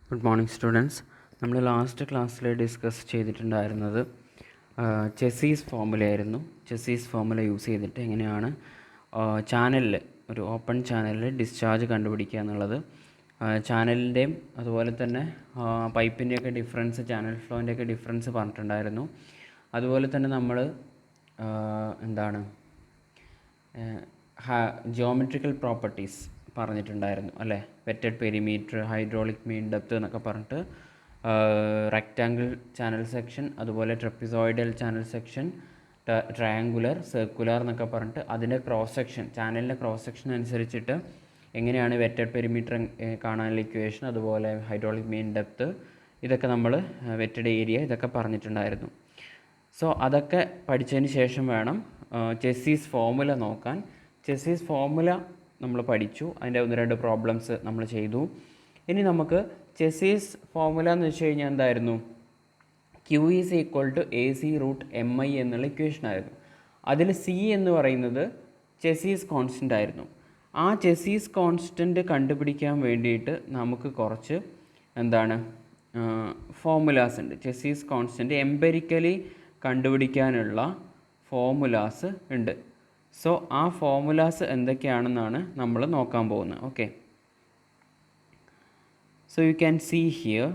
Good morning students. നമ്മൾ last ക്ലാസ്സിൽ discuss ചെയ്തിട്ടുണ്ടായിരുന്നത് ചെസ്സീസ് ഫോമുലയായിരുന്നു. ചെസ്സീസ് ഫോമുല യൂസ് ചെയ്തിട്ട് എങ്ങനെയാണ് ചാനലിൽ ഒരു ഓപ്പൺ ചാനലിൽ ഡിസ്ചാർജ് കണ്ടുപിടിക്കുക എന്നുള്ളത്. ചാനലിൻ്റെയും അതുപോലെ തന്നെ പൈപ്പിൻ്റെയൊക്കെ ഡിഫറൻസ്, ചാനൽ ഫ്ലോൻ്റെയൊക്കെ ഡിഫറൻസ് പറഞ്ഞിട്ടുണ്ടായിരുന്നു. അതുപോലെ തന്നെ നമ്മൾ ജിയോമെട്രിക്കൽ പ്രോപ്പർട്ടീസ് പറഞ്ഞിട്ടുണ്ടായിരുന്നു അല്ലേ. Wetted perimeter, hydraulic mean depth എന്നൊക്കെ പറഞ്ഞിട്ട് റെക്റ്റാങ്കിൾ ചാനൽ സെക്ഷൻ, അതുപോലെ trapezoidal channel section, triangular, circular എന്നൊക്കെ പറഞ്ഞിട്ട് അതിൻ്റെ ക്രോസ് സെക്ഷൻ, ചാനലിൻ്റെ ക്രോസ് സെക്ഷൻ അനുസരിച്ചിട്ട് എങ്ങനെയാണ് വെറ്റഡ് പെരിമീറ്റർ കാണാനുള്ള ഇക്വേഷൻ, അതുപോലെ ഹൈഡ്രോളിക് മീൻ ഡെപ്ത്, ഇതൊക്കെ നമ്മൾ വെറ്റഡ് ഏരിയ ഇതൊക്കെ പറഞ്ഞിട്ടുണ്ടായിരുന്നു. സോ അതൊക്കെ പഠിച്ചതിന് ശേഷം വേണം ചെസ്സീസ് ഫോമുല നോക്കാൻ. ചെസ്സീസ് ഫോമുല നമ്മൾ പഠിച്ചു, അതിൻ്റെ 1-2 പ്രോബ്ലംസ് നമ്മൾ ചെയ്തു. ഇനി നമുക്ക് ചെസ്സീസ് ഫോമുല എന്ന് വെച്ച് കഴിഞ്ഞാൽ എന്തായിരുന്നു? Q is equal to AC√MI എന്നുള്ള ഇക്വേഷൻ ആയിരുന്നു. അതിൽ C എന്ന് പറയുന്നത് ചെസ്സീസ് കോൺസ്റ്റൻ്റ് ആയിരുന്നു. ആ ചെസ്സീസ് കോൺസ്റ്റൻ്റ് കണ്ടുപിടിക്കാൻ വേണ്ടിയിട്ട് നമുക്ക് കുറച്ച് ഫോമുലാസ് ഉണ്ട്. ചെസ്സീസ് കോൺസ്റ്റൻ്റ് എംപെരിക്കലി കണ്ടുപിടിക്കാനുള്ള ഫോമുലാസ് ഉണ്ട്. സോ ആ ഫോമുലാസ് എന്തൊക്കെയാണെന്നാണ് നമ്മൾ നോക്കാൻ പോകുന്നത്. Okay, so you can see here,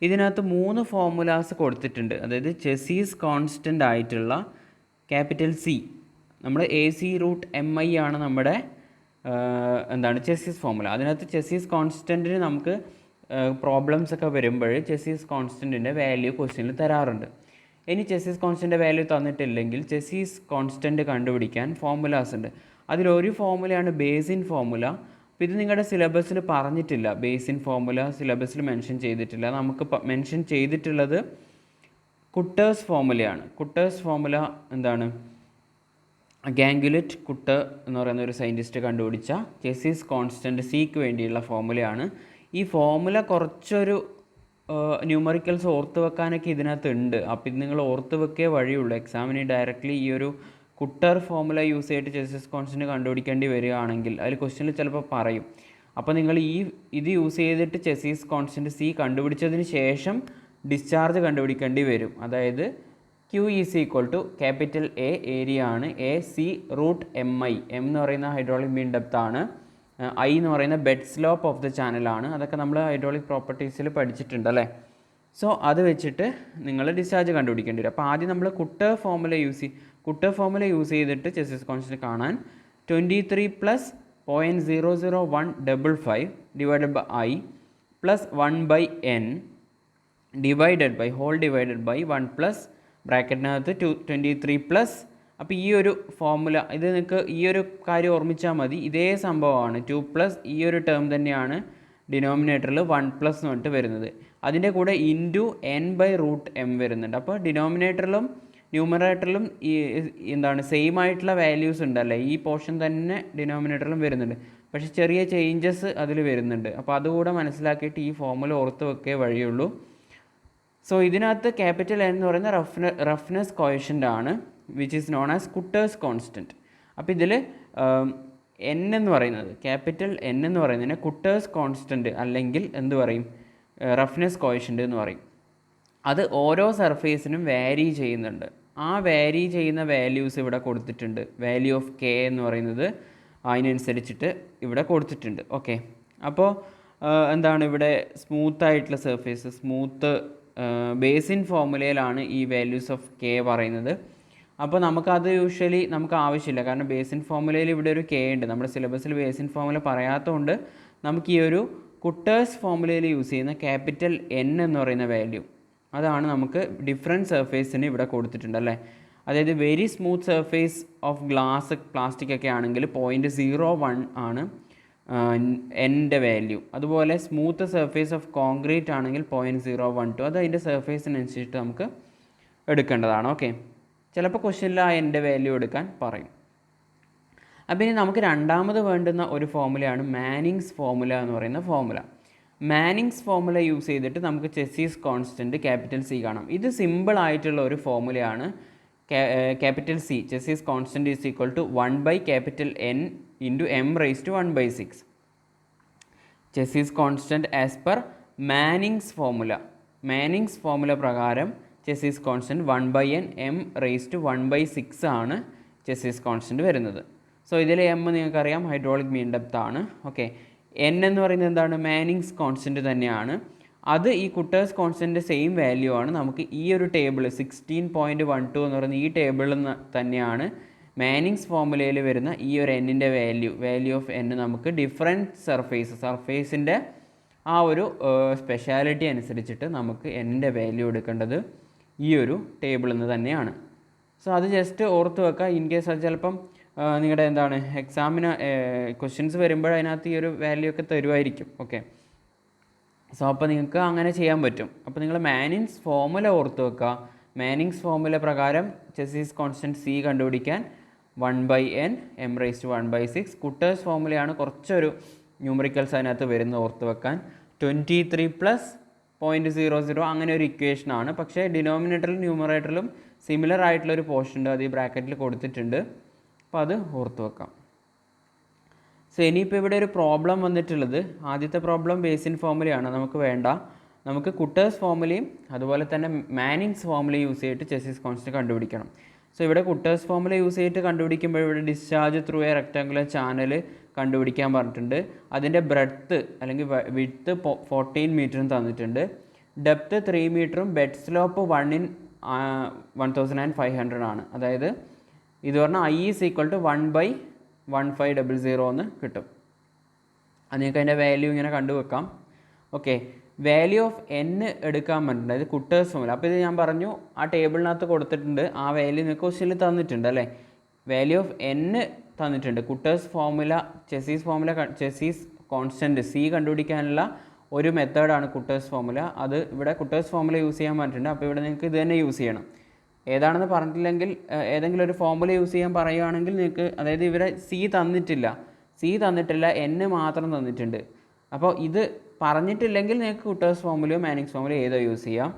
ഇതിനകത്ത് 3 ഫോമുലാസ് കൊടുത്തിട്ടുണ്ട്. അതായത് ചെസ്സീസ് കോൺസ്റ്റൻ്റ് ആയിട്ടുള്ള ക്യാപിറ്റൽ C, നമ്മുടെ AC√MI ആണ് നമ്മുടെ ചെസ്സീസ് ഫോമുല. അതിനകത്ത് ചെസ്സീസ് കോൺസ്റ്റൻറ്റിന് നമുക്ക് പ്രോബ്ലംസ് ഒക്കെ വരുമ്പോൾ ചെസ്സീസ് കോൺസ്റ്റൻറ്റിൻ്റെ വാല്യൂ ക്വസ്റ്റ്യനിൽ തരാറുണ്ട്. ഇനി ചെസ്സീസ് കോൺസ്റ്റൻ്റ് വാല്യൂ തന്നിട്ടില്ലെങ്കിൽ ചെസ്സീസ് കോൺസ്റ്റൻറ്റ് കണ്ടുപിടിക്കാൻ ഫോമുലാസ് ഉണ്ട്. അതിലൊരു ഫോമുലയാണ് ബേസിൻ ഫോമുല. അപ്പോൾ ഇത് നിങ്ങളുടെ സിലബസിൽ പറഞ്ഞിട്ടില്ല. ബേസിൻ ഫോമുല സിലബസിൽ മെൻഷൻ ചെയ്തിട്ടില്ല. നമുക്ക് മെൻഷൻ ചെയ്തിട്ടുള്ളത് കുട്ടേഴ്സ് ഫോമുലയാണ്. കുട്ടേഴ്സ് ഫോമുല ഗാംഗുലെറ്റ് കുട്ടർ എന്ന് പറയുന്ന ഒരു സയൻറ്റിസ്റ്റ് കണ്ടുപിടിച്ച ചെസ്സീസ് കോൺസ്റ്റൻറ്റ് സിക്ക് വേണ്ടിയുള്ള ഫോമുലയാണ്. ഈ ഫോമുല കുറച്ചൊരു ന്യൂമറിക്കൽസ് ഓർത്ത് വെക്കാനൊക്കെ ഇതിനകത്ത് ഉണ്ട്. അപ്പോൾ ഇത് നിങ്ങൾ ഓർത്ത് വെക്കേ വഴിയുള്ളൂ. എക്സാമിന് ഡയറക്റ്റ്ലി ഈ ഒരു കുട്ടർ ഫോമുല യൂസ് ചെയ്തിട്ട് ചെസ്സീസ് കോൺസ്റ്റൻറ്റ് കണ്ടുപിടിക്കേണ്ടി വരികയാണെങ്കിൽ അതിൽ ക്വസ്റ്റ്യനിൽ ചിലപ്പോൾ പറയും. അപ്പോൾ നിങ്ങൾ ഇത് യൂസ് ചെയ്തിട്ട് ചെസ്സീസ് കോൺസ്റ്റൻറ്റ് C കണ്ടുപിടിച്ചതിന് ശേഷം ഡിസ്ചാർജ് കണ്ടുപിടിക്കേണ്ടി വരും. അതായത് Q is equal to capital A area ആണ്, AC√MI. M എന്ന് പറയുന്ന ഹൈഡ്രോളിക് മീൻ ഡെപ്ത് ആണ്, I എന്ന് പറയുന്ന ബെഡ് സ്ലോപ്പ് ഓഫ് ദ ചാനലാണ്. അതൊക്കെ നമ്മൾ ഹൈഡ്രോളിക് പ്രോപ്പർട്ടീസിൽ പഠിച്ചിട്ടുണ്ട് അല്ലേ. സോ അത് വെച്ചിട്ട് നിങ്ങൾ ഡിസ്ചാർജ് കണ്ടുപിടിക്കേണ്ടി വരും. അപ്പോൾ ആദ്യം നമ്മൾ കുട്ടർ ഫോമുല യൂസ് ചെയ്തിട്ട് ചെസ്സീസ് കോൺസ്റ്റൻറ്റ് കാണാൻ 23 + 0.00155 divided by I plus 1/n divided by 1 plus ബ്രാക്കറ്റിനകത്ത് 23 പ്ലസ്. അപ്പോൾ ഈ ഒരു ഫോമുല, ഇത് നിങ്ങൾക്ക് ഈ ഒരു കാര്യം ഓർമ്മിച്ചാൽ മതി. ഇതേ സംഭവമാണ് 2 പ്ലസ് ഈ ഒരു ടേം തന്നെയാണ് ഡിനോമിനേറ്ററിൽ 1+ എന്ന് പറഞ്ഞിട്ട് വരുന്നത്. അതിൻ്റെ കൂടെ ഇൻറ്റു n/√m വരുന്നുണ്ട്. അപ്പോൾ ഡിനോമിനേറ്ററിലും ന്യൂമറേറ്ററിലും സെയിം ആയിട്ടുള്ള വാല്യൂസ് ഉണ്ടല്ലേ. ഈ പോർഷൻ തന്നെ ഡിനോമിനേറ്ററിലും വരുന്നുണ്ട്, പക്ഷേ ചെറിയ ചേഞ്ചസ് അതിൽ വരുന്നുണ്ട്. അപ്പോൾ അതുകൂടെ മനസ്സിലാക്കിയിട്ട് ഈ ഫോമുല ഓർത്ത് വെക്കേ വഴിയുള്ളൂ. സോ ഇതിനകത്ത് ക്യാപിറ്റൽ N എന്ന് പറയുന്ന റഫ്നെസ് കോയഷ്യൻ്റ് ആണ്, which is known as Kutter's constant. അപ്പോൾ ഇതിൽ ക്യാപിറ്റൽ N എന്ന് പറയുന്നതിന് കുട്ടേഴ്സ് കോൺസ്റ്റൻറ്റ് അല്ലെങ്കിൽ എന്ത് പറയും, റഫ്നെസ് കോയഷ്യൻ്റ് എന്ന് പറയും. അത് ഓരോ സർഫേസിനും വാരി ചെയ്യുന്നുണ്ട്. ആ വാരി ചെയ്യുന്ന വാല്യൂസ് ഇവിടെ കൊടുത്തിട്ടുണ്ട്. വാല്യൂ ഓഫ് K എന്ന് പറയുന്നത് അതിനനുസരിച്ചിട്ട് ഇവിടെ കൊടുത്തിട്ടുണ്ട്. ഓക്കെ, അപ്പോൾ ഇവിടെ സ്മൂത്ത് ആയിട്ടുള്ള സർഫേസ്, ബേസിൻ ഫോമുലയിലാണ് ഈ വാല്യൂസ് ഓഫ് K പറയുന്നത്. അപ്പോൾ നമുക്കത് യൂഷ്വലി നമുക്ക് ആവശ്യമില്ല, കാരണം ബേസിൻ ഫോമുലയിൽ ഇവിടെ ഒരു K ഉണ്ട്. നമ്മുടെ സിലബസിൽ ബേസിൻ ഫോമുല പറയാത്തതുകൊണ്ട് നമുക്ക് ഈ ഒരു കുട്ടേഴ്സ് ഫോമുലയിൽ യൂസ് ചെയ്യുന്ന ക്യാപിറ്റൽ N എന്ന് പറയുന്ന വാല്യൂ, അതാണ് നമുക്ക് ഡിഫറെൻറ്റ് സർഫേസിന് ഇവിടെ കൊടുത്തിട്ടുണ്ട് അല്ലേ. അതായത് very smooth surface of glass, plastic ഒക്കെ ആണെങ്കിൽ 0.01 ആണ് എൻ്റെ വാല്യൂ. അതുപോലെ സ്മൂത്ത് സർഫേസ് ഓഫ് കോൺക്രീറ്റ് ആണെങ്കിൽ 0.012. അത് അതിൻ്റെ സർഫേസിനനുസരിച്ചിട്ട് നമുക്ക് എടുക്കേണ്ടതാണ്. ഓക്കെ, ചിലപ്പോൾ ക്വസ്റ്റ്യനിൽ ആ എൻ്റെ വാല്യൂ എടുക്കാൻ പറയും. അപ്പോൾ ഇനി നമുക്ക് രണ്ടാമത് വേണ്ടുന്ന ഒരു ഫോമുലയാണ് മാനിങ്സ് ഫോമുല എന്ന് പറയുന്ന ഫോമുല. മാനിങ്സ് ഫോമുല യൂസ് ചെയ്തിട്ട് നമുക്ക് ചെസ്സീസ് കോൺസ്റ്റൻറ്റ് ക്യാപിറ്റൽ C കാണാം. ഇത് സിമ്പിൾ ആയിട്ടുള്ള ഒരു ഫോമുലയാണ്. Capital C, Chezy's constant is equal to 1/N × m raised to 1/6. Chezy's constant as per Manning's formula. Manning's formula പ്രകാരം ചെസ്സിസ് കോൺസ്റ്റൻറ്റ് 1/n m⁻⁴ ആണ് Chezy's constant വരുന്നത്. സോ ഇതിൽ m നിങ്ങൾക്കറിയാം ഹൈഡ്രോളിക് മീൻ ഡെപ്ത് ആണ്. Okay, n എന്ന് പറയുന്നത് എന്താണ്? Manning's constant തന്നെയാണ്. അത് ഈ കുട്ടേഴ്സ് കോൺസ്റ്റൻറ്റ് സെയിം വാല്യൂ ആണ്. നമുക്ക് ഈ ഒരു ടേബിൾ 16.12 എന്ന് പറയുന്ന ഈ ടേബിളിൽ തന്നെയാണ് മാനിങ്സ് ഫോർമുലയിൽ വരുന്ന ഈ ഒരു എന്നിൻ്റെ വാല്യൂ ഓഫ് n നമുക്ക് ഡിഫറെൻറ്റ് സർഫേസിൻ്റെ ആ ഒരു സ്പെഷ്യാലിറ്റി അനുസരിച്ചിട്ട് നമുക്ക് എന്നിൻ്റെ വാല്യൂ എടുക്കേണ്ടത് ഈ ഒരു ടേബിളിൽ നിന്ന് തന്നെയാണ്. സോ അത് ജസ്റ്റ് ഓർത്ത് വെക്കുക. ഇൻ കേസ് അത് ചിലപ്പം നിങ്ങളുടെ എന്താണ് എക്സാമിന് ക്വസ്റ്റ്യൻസ് വരുമ്പോൾ അതിനകത്ത് ഈ ഒരു വാല്യൂ ഒക്കെ തരുമായിരിക്കും. ഓക്കെ, സോ അപ്പോൾ നിങ്ങൾക്ക് അങ്ങനെ ചെയ്യാൻ പറ്റും. അപ്പോൾ നിങ്ങൾ മാനിങ്സ് ഫോർമുല ഓർത്ത് വെക്കുക. മാനിങ്സ് ഫോർമുല പ്രകാരം ചെസ്സിസ് കോൺസ്റ്റൻറ്റ് C കണ്ടുപിടിക്കാൻ 1/n m⁻⁴. കുട്ടേഴ്സ് ഫോർമുലയാണ് കുറച്ചൊരു ന്യൂമറിക്കൽസ് അതിനകത്ത് വരുന്നത് ഓർത്ത് വെക്കാൻ. 23 + 0.00 അങ്ങനെ ഒരു ഇക്വേഷനാണ്. പക്ഷേ ഡിനോമിനേറ്ററിലും ന്യൂമറേറ്ററിലും സിമിലർ ആയിട്ടുള്ളൊരു പോർഷൻ ഉണ്ട്, അത് ഈ ബ്രാക്കറ്റിൽ കൊടുത്തിട്ടുണ്ട്. അപ്പോൾ അത് ഓർത്ത് വെക്കാം. സോ ഇനിയിപ്പോൾ ഇവിടെ ഒരു പ്രോബ്ലം വന്നിട്ടുള്ളത്, ആദ്യത്തെ പ്രോബ്ലം ബേസിൻ ഫോർമുലയാണ് നമുക്ക് വേണ്ട. നമുക്ക് കുട്ടേഴ്സ് ഫോർമുലയും അതുപോലെ തന്നെ മാനിങ്സ് ഫോർമുലയും യൂസ് ചെയ്തിട്ട് ചെസ്സിസ് കോൺസ്റ്റൻറ്റ് കണ്ടുപിടിക്കണം. സോ ഇവിടെ കുട്ടേഴ്സ് ഫോർമുല യൂസ് ചെയ്തിട്ട് കണ്ടുപിടിക്കുമ്പോൾ ഇവിടെ discharge through A rectangular channel കണ്ടുപിടിക്കാൻ പറഞ്ഞിട്ടുണ്ട്. അതിൻ്റെ ബ്രെഡ്ത്ത് അല്ലെങ്കിൽ വിഡ്ത്ത് 14 മീറ്ററും തന്നിട്ടുണ്ട്. ഡെപ്ത്ത് 3 മീറ്ററും ബെഡ് സ്ലോപ്പ് 1/1500 ആണ്. അതായത് ഇത് പറഞ്ഞാൽ I = 1/1500 എന്ന് കിട്ടും. അത് നിങ്ങൾക്ക് അതിൻ്റെ വാല്യൂ ഇങ്ങനെ കണ്ടുവെക്കാം. ഓക്കെ, വാല്യൂ ഓഫ് n എടുക്കാൻ പറഞ്ഞിട്ടുണ്ട്, അതായത് കുട്ടേഴ്സ് ഫോർമുല. അപ്പോൾ ഇത് ഞാൻ പറഞ്ഞു ആ ടേബിളിനകത്ത് കൊടുത്തിട്ടുണ്ട്, ആ വാല്യൂ നിങ്ങൾക്ക് ക്വസ്റ്റ്യനിൽ തന്നിട്ടുണ്ട് അല്ലേ. വാല്യൂ ഓഫ് n തന്നിട്ടുണ്ട്. കുട്ടേഴ്സ് ഫോർമുല ചെസ്സിസ് കോൺസ്റ്റൻറ്റ് C കണ്ടുപിടിക്കാനുള്ള ഒരു മെത്തേഡാണ് കുട്ടേഴ്സ് ഫോർമുല. അത് ഇവിടെ കുട്ടേഴ്സ് ഫോർമുല യൂസ് ചെയ്യാൻ പറഞ്ഞിട്ടുണ്ട്. അപ്പോൾ ഇവിടെ നിങ്ങൾക്ക് ഇത് തന്നെ യൂസ് ചെയ്യണം. ഏതാണെന്ന് പറഞ്ഞിട്ടില്ലെങ്കിൽ ഏതെങ്കിലും ഒരു ഫോർമുല യൂസ് ചെയ്യാൻ പറയുകയാണെങ്കിൽ നിങ്ങൾക്ക്, അതായത് ഇവിടെ C തന്നിട്ടില്ല, n മാത്രം തന്നിട്ടുണ്ട്. അപ്പോൾ ഇത് പറഞ്ഞിട്ടില്ലെങ്കിൽ നിങ്ങൾക്ക് കുട്ടേഴ്സ് ഫോർമുലയോ മാനിങ്സ് ഫോർമുലയോ ഏതോ യൂസ് ചെയ്യാം.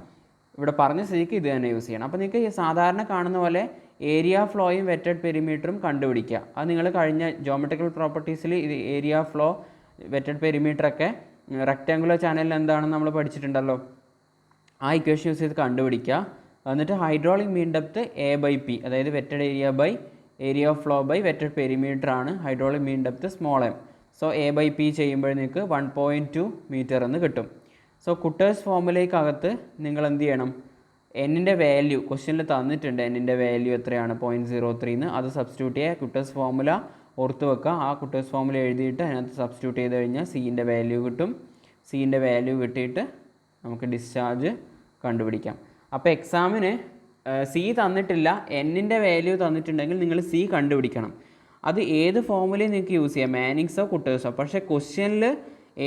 ഇവിടെ പറഞ്ഞ സ്ഥിതിക്ക് ഇത് തന്നെ യൂസ് ചെയ്യണം. അപ്പോൾ നിങ്ങൾക്ക് സാധാരണ കാണുന്ന പോലെ ഏരിയ ഫ്ലോയും വെറ്റഡ് പെരിമീറ്ററും കണ്ടുപിടിക്കുക. അത് നിങ്ങൾ കഴിഞ്ഞ ജോമെട്രിക്കൽ പ്രോപ്പർട്ടീസിൽ ഇത് ഏരിയ ഫ്ലോ വെറ്റഡ് പെരിമീറ്ററൊക്കെ റെക്റ്റാങ്കുലർ ചാനലിൽ എന്താണെന്ന് നമ്മൾ പഠിച്ചിട്ടുണ്ടല്ലോ. ആ ഇക്വേഷൻ യൂസ് ചെയ്ത് കണ്ടുപിടിക്കുക. എന്നിട്ട് ഹൈഡ്രോളിക് മീൻ ഡെപ്ത് A/P, അതായത് wetted area of flow wetted perimeter ആണ് hydraulic mean depth m. So A/P ചെയ്യുമ്പോൾ നിങ്ങൾക്ക് 1.2 മീറ്റർ എന്ന് കിട്ടും. സോ കുട്ടേഴ്സ് ഫോർമുലയ്ക്കകത്ത് നിങ്ങൾ എന്ത് ചെയ്യണം? എന്നിൻ്റെ വാല്യൂ ക്വസ്റ്റ്യനിൽ തന്നിട്ടുണ്ട്, എന്നിൻ്റെ വാല്യൂ എത്രയാണ് 0.03 എന്ന്. അത് സബ്സ്റ്റിറ്റ്യൂട്ട് ചെയ്യുക. കുട്ടേഴ്സ് ഫോർമുല ഓർത്ത് വെക്കുക. ആ കുട്ടേഴ്സ് ഫോർമുല എഴുതിയിട്ട് അതിനകത്ത് സബ്സ്റ്റിറ്റ്യൂട്ട് ചെയ്ത് കഴിഞ്ഞാൽ C-ൻ്റെ വാല്യൂ കിട്ടും. C-ൻ്റെ വാല്യൂ കിട്ടിയിട്ട് നമുക്ക് ഡിസ്ചാർജ് കണ്ടുപിടിക്കാം. അപ്പോൾ എക്സാമിന് C തന്നിട്ടില്ല, എന്നിൻ്റെ വാല്യൂ തന്നിട്ടുണ്ടെങ്കിൽ നിങ്ങൾ C കണ്ടുപിടിക്കണം. അത് ഏത് ഫോർമുലയും നിങ്ങൾക്ക് യൂസ് ചെയ്യാം, മാനിങ്സോ കുട്ടേഴ്സോ. പക്ഷേ ക്വസ്റ്റ്യനിൽ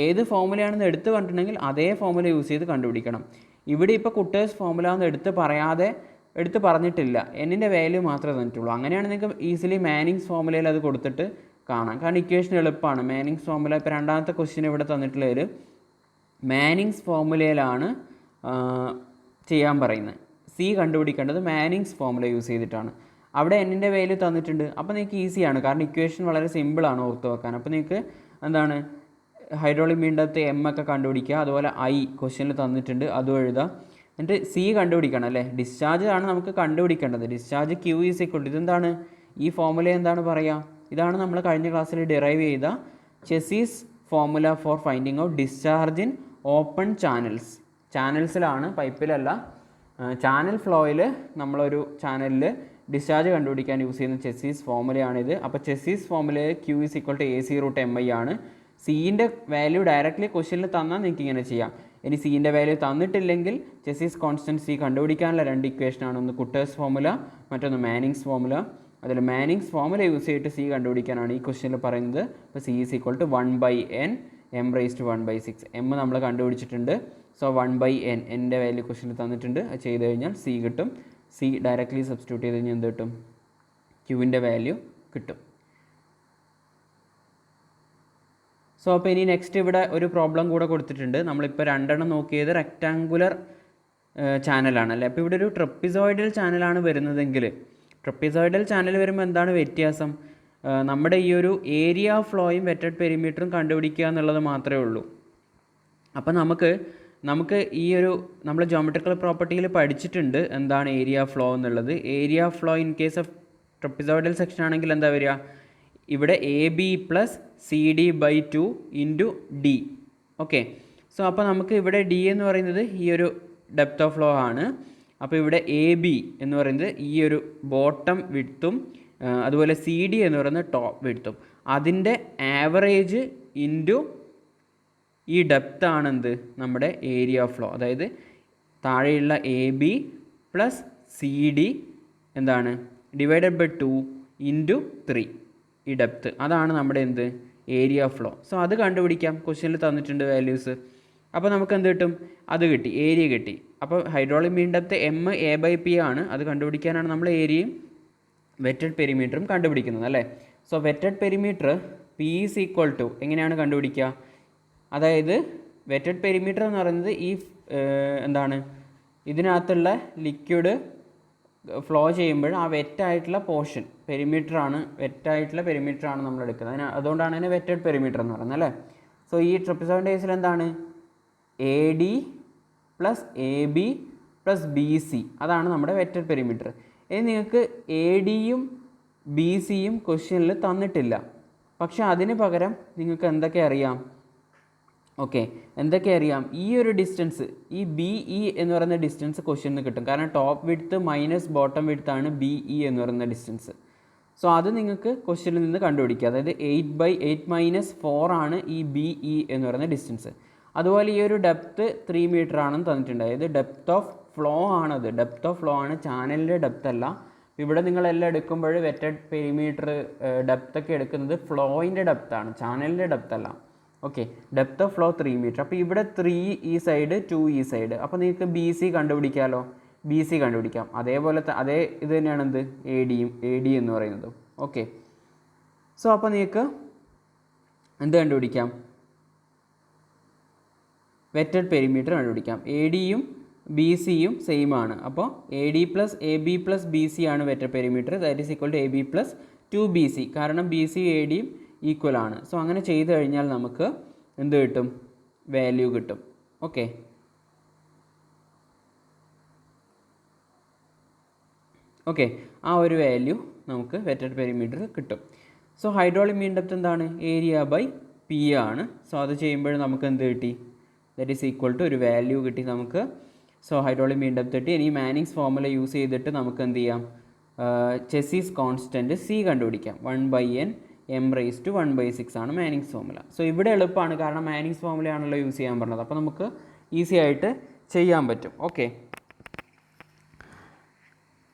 ഏത് ഫോർമുലയാണെന്ന് എടുത്ത് പറഞ്ഞിട്ടുണ്ടെങ്കിൽ അതേ ഫോർമുല യൂസ് ചെയ്ത് കണ്ടുപിടിക്കണം. ഇവിടെ ഇപ്പോൾ കുട്ടേഴ്സ് ഫോർമുല എന്ന് എടുത്ത് പറഞ്ഞിട്ടില്ല, എന്നിൻ്റെ വാല്യൂ മാത്രമേ തന്നിട്ടുള്ളൂ. അങ്ങനെയാണ് നിങ്ങൾക്ക് ഈസിലി മാനിങ്സ് ഫോർമുലയിൽ അത് കൊടുത്തിട്ട് കാണാം. കാരണം ഇക്വേഷൻ എളുപ്പമാണ്. മാനിങ്സ് ഫോർമുല ഇപ്പോൾ രണ്ടാമത്തെ ക്വസ്റ്റ്യൻ ഇവിടെ തന്നിട്ടുള്ളതിൽ മാനിങ്സ് ഫോർമുലയിലാണ് ചെയ്യാൻ പറയുന്നത്. C കണ്ടുപിടിക്കേണ്ടത് മാനിങ്സ് ഫോർമുല യൂസ് ചെയ്തിട്ടാണ്. അവിടെ എന്നിൻ്റെ വാല്യൂ തന്നിട്ടുണ്ട്. അപ്പോൾ നിങ്ങൾക്ക് ഈസിയാണ്, കാരണം ഇക്വേഷൻ വളരെ സിമ്പിളാണ് ഓർത്ത് വെക്കാൻ. അപ്പോൾ നിങ്ങൾക്ക് എന്താണ് ഹൈഡ്രോളിക് മീൻ ഡെപ്ത് m ഒക്കെ കണ്ടുപിടിക്കുക. അതുപോലെ I ക്വസ്റ്റ്യനിൽ തന്നിട്ടുണ്ട്, അതും എഴുതുക. എന്നിട്ട് C കണ്ടുപിടിക്കണം അല്ലേ. ഡിസ്ചാർജ് ആണ് നമുക്ക് കണ്ടുപിടിക്കേണ്ടത്. ഡിസ്ചാർജ് Q = ഇതെന്താണ്, ഈ ഫോർമുല എന്താണ് പറയുക? ഇതാണ് നമ്മൾ കഴിഞ്ഞ ക്ലാസ്സിൽ ഡിറൈവ് ചെയ്ത Chezy's formula for finding out discharge in open ചാനൽസിലാണ്, പൈപ്പിലല്ല. ചാനൽ ഫ്ലോയിൽ നമ്മളൊരു ചാനലിൽ ഡിസ്ചാർജ് കണ്ടുപിടിക്കാൻ യൂസ് ചെയ്യുന്ന ചെസ്സിസ് ഫോർമുലയാണിത്. അപ്പോൾ ചെസ്സിസ് ഫോർമുലയിൽ Q = AC√mi ആണ്. C-ൻ്റെ വാല്യൂ ഡയറക്റ്റ്ലി ക്വസ്റ്റ്യനിൽ തന്നാൽ നിങ്ങൾക്ക് ഇങ്ങനെ ചെയ്യാം. ഇനി C-ൻ്റെ വാല്യൂ തന്നിട്ടില്ലെങ്കിൽ ചെസ്സിസ് കോൺസ്റ്റൻറ്റ് C കണ്ടുപിടിക്കാനുള്ള രണ്ട് ഇക്വേഷനാണ്, ഒന്ന് കുട്ടേഴ്സ് ഫോർമുല, മറ്റൊന്ന് മാനിങ്സ് ഫോർമുല. അതിൽ മാനിങ്സ് ഫോർമുല യൂസ് ചെയ്തിട്ട് C കണ്ടുപിടിക്കാനാണ് ഈ ക്വസ്റ്റ്യനിൽ പറയുന്നത്. അപ്പോൾ C = 1/n m⁻⁴. m നമ്മൾ കണ്ടുപിടിച്ചിട്ടുണ്ട്. സോ 1/n, എൻ്റെ വാല്യൂ ക്വസ്റ്റ്യനിൽ തന്നിട്ടുണ്ട്. അത് ചെയ്ത് കഴിഞ്ഞാൽ C കിട്ടും. C ഡയറക്റ്റ്ലി സബ്സ്റ്റിറ്റ്യൂട്ട് ചെയ്ത് കഴിഞ്ഞാൽ എന്ത് കിട്ടും? Q-ൻ്റെ വാല്യൂ കിട്ടും. സോ അപ്പോൾ ഇനി നെക്സ്റ്റ് ഇവിടെ ഒരു പ്രോബ്ലം കൂടെ കൊടുത്തിട്ടുണ്ട്. നമ്മളിപ്പോൾ രണ്ടെണ്ണം നോക്കിയത് റെക്റ്റാങ്കുലർ ചാനലാണ് അല്ലേ. അപ്പോൾ ഇവിടെ ഒരു ട്രപ്പിസോയിഡൽ ചാനലാണ് വരുന്നതെങ്കിൽ, ട്രപ്പിസോയിഡൽ ചാനൽ വരുമ്പോൾ എന്താണ് വ്യത്യാസം? നമ്മുടെ ഈ ഒരു ഏരിയ ഓഫ് ഫ്ലോയും വെറ്റഡ് പെരിമീറ്ററും കണ്ടുപിടിക്കുക എന്നുള്ളത് മാത്രമേ ഉള്ളൂ. അപ്പോൾ നമുക്ക് ഈ ഒരു നമ്മൾ ജോമെട്രിക്കൽ പ്രോപ്പർട്ടിയിൽ പഠിച്ചിട്ടുണ്ട് എന്താണ് ഏരിയ ഓഫ് ഫ്ലോ എന്നുള്ളത്. Area of flow in case of trapezoidal section ആണെങ്കിൽ എന്താ വരിക, ഇവിടെ AB plus CD/2 into D. Okay, so അപ്പോൾ നമുക്ക് ഇവിടെ D എന്ന് പറയുന്നത് ഈ ഒരു ഡെപ്ത് ഓഫ് ഫ്ലോ ആണ്. അപ്പോൾ ഇവിടെ AB എന്ന് പറയുന്നത് ഈ ഒരു ബോട്ടം വിഡ്ത്തും അതുപോലെ CD എന്ന് പറയുന്നത് ടോപ്പ് വിഡ്ത്തും, അതിൻ്റെ ആവറേജ് ഇൻറ്റു ഈ ഡെപ്ത് ആണെന്ത് നമ്മുടെ ഏരിയ ഓഫ് ഫ്ലോ. അതായത് താഴെയുള്ള AB പ്ലസ് CD എന്താണ് ഡിവൈഡഡ് ബൈ 2 ഇൻറ്റു 3 ഈ ഡെപ്ത്, അതാണ് നമ്മുടെ എന്ത് ഏരിയ ഓഫ് ഫ്ലോ. സോ അത് കണ്ടുപിടിക്കാം, ക്വസ്റ്റ്യനിൽ തന്നിട്ടുണ്ട് വാല്യൂസ്. അപ്പോൾ നമുക്ക് എന്ത് കിട്ടും, അത് കിട്ടി, ഏരിയ കിട്ടി. അപ്പോൾ ഹൈഡ്രോളിക് മീൻ ഡെപ്ത് MA/P ആണ്. അത് കണ്ടുപിടിക്കാനാണ് നമ്മൾ ഏരിയയും വെറ്റഡ് പെരിമീറ്ററും കണ്ടുപിടിക്കുന്നത് അല്ലേ. So wetted perimeter P is equal to എങ്ങനെയാണ് കണ്ടുപിടിക്കുക, അതായത് വെറ്റഡ് പെരിമീറ്റർ എന്ന് പറയുന്നത് ഈ എന്താണ് ഇതിനകത്തുള്ള ലിക്വിഡ് ഫ്ലോ ചെയ്യുമ്പോൾ ആ വെറ്റായിട്ടുള്ള പോർഷൻ വെറ്റായിട്ടുള്ള പെരിമീറ്ററാണ് നമ്മൾ എടുക്കുന്നത്. അതുകൊണ്ടാണ് അതിനെ വെറ്റഡ് പെരിമീറ്റർ എന്ന് പറയുന്നത് അല്ലേ. സോ ഈ ട്രപ്പിസോയിഡ് കേസിൽ എന്താണ് AD plus AB plus BC, അതാണ് നമ്മുടെ വെറ്റഡ് പെരിമീറ്റർ. ഇനി നിങ്ങൾക്ക് ADയും BCയും ക്വസ്റ്റ്യനിൽ തന്നിട്ടില്ല, പക്ഷെ അതിന് പകരം നിങ്ങൾക്ക് എന്തൊക്കെ അറിയാം, ഓക്കെ എന്തൊക്കെ അറിയാം, ഈ ഒരു ഡിസ്റ്റൻസ് ഈ BE എന്ന് പറയുന്ന ഡിസ്റ്റൻസ് ക്വസ്റ്റ്യനിൽ കിട്ടും. കാരണം ടോപ്പ് വിഡ്ത്ത് മൈനസ് ബോട്ടം വിഡ്ത്താണ് BE എന്ന് പറയുന്ന ഡിസ്റ്റൻസ്. സോ അത് നിങ്ങൾക്ക് ക്വസ്റ്റ്യനിൽ നിന്ന് കണ്ടുപിടിക്കുക. അതായത് 8/8 - 4 ആണ് ഈ BE എന്ന് പറയുന്ന ഡിസ്റ്റൻസ്. അതുപോലെ ഈ ഒരു ഡെപ്ത്ത് 3 മീറ്റർ ആണെന്ന് തന്നിട്ടുണ്ട്. അതായത് ഡെപ്ത് ഓഫ് ഫ്ലോ ആണത്, ഡെപ്ത് ഓഫ് ഫ്ലോ ആണ്, ചാനലിൻ്റെ ഡെപ്ത് അല്ല. ഇവിടെ നിങ്ങളെല്ലാം എടുക്കുമ്പോൾ വെറ്റഡ് പെരിമീറ്റർ ഡെപ്ത്തൊക്കെ എടുക്കുന്നത് ഫ്ലോയിൻ്റെ ഡെപ്ത്താണ്, ചാനലിൻ്റെ ഡെപ്ത് അല്ല. Okay, depth of flow 3 metre. അപ്പോൾ ഇവിടെ 3 ഈ സൈഡ് 2 ഈ സൈഡ്. അപ്പോൾ നിങ്ങൾക്ക് BC കണ്ടുപിടിക്കാമല്ലോ, BC കണ്ടുപിടിക്കാം. അതേപോലെ അതേ ഇത് തന്നെയാണ് എന്ത് AD എന്ന് പറയുന്നത്. ഓക്കെ, സോ അപ്പോൾ നിങ്ങൾക്ക് എന്ത് കണ്ടുപിടിക്കാം, വെറ്റഡ് പെരിമീറ്റർ കണ്ടുപിടിക്കാം. ADയും BCയും സെയിം ആണ്. അപ്പോൾ AD plus AB plus BC ആണ് wetted perimeter. That is equal to AB plus 2BC. കാരണം BCയും ADയും ഈക്വൽ ആണ്. സോ അങ്ങനെ ചെയ്ത് കഴിഞ്ഞാൽ നമുക്ക് എന്ത് കിട്ടും, വാല്യൂ കിട്ടും. ഓക്കെ, ആ ഒരു വാല്യൂ നമുക്ക് വെറ്റഡ് പെരിമീറ്റർ കിട്ടും. സോ ഹൈഡ്രോളിക് മീൻ ഡെപ്ത് എന്താണ്, ഏരിയ ബൈ P ആണ്. സോ അത് ചെയ്യുമ്പോൾ നമുക്ക് എന്ത് കിട്ടി, ദാറ്റ് ഈസ് ഈക്വൽ ടു ഒരു വാല്യൂ കിട്ടി നമുക്ക്. സോ ഹൈഡ്രോളിക് മീൻ ഡെപ്ത് കിട്ടി. ഇനി മാനിങ്സ് ഫോർമുല യൂസ് ചെയ്തിട്ട് നമുക്ക് എന്ത് ചെയ്യാം, ചെസീസ് കോൺസ്റ്റൻറ്റ് C കണ്ടുപിടിക്കാം. 1/n m⁻1/6 ആണ് മാനിങ്സ് ഫോർമുല. സോ ഇവിടെ എളുപ്പമാണ്, കാരണം മാനിങ്സ് ഫോർമുലയാണല്ലോ യൂസ് ചെയ്യാൻ പറഞ്ഞത്. അപ്പോൾ നമുക്ക് ഈസി ആയിട്ട് ചെയ്യാൻ പറ്റും. ഓക്കെ,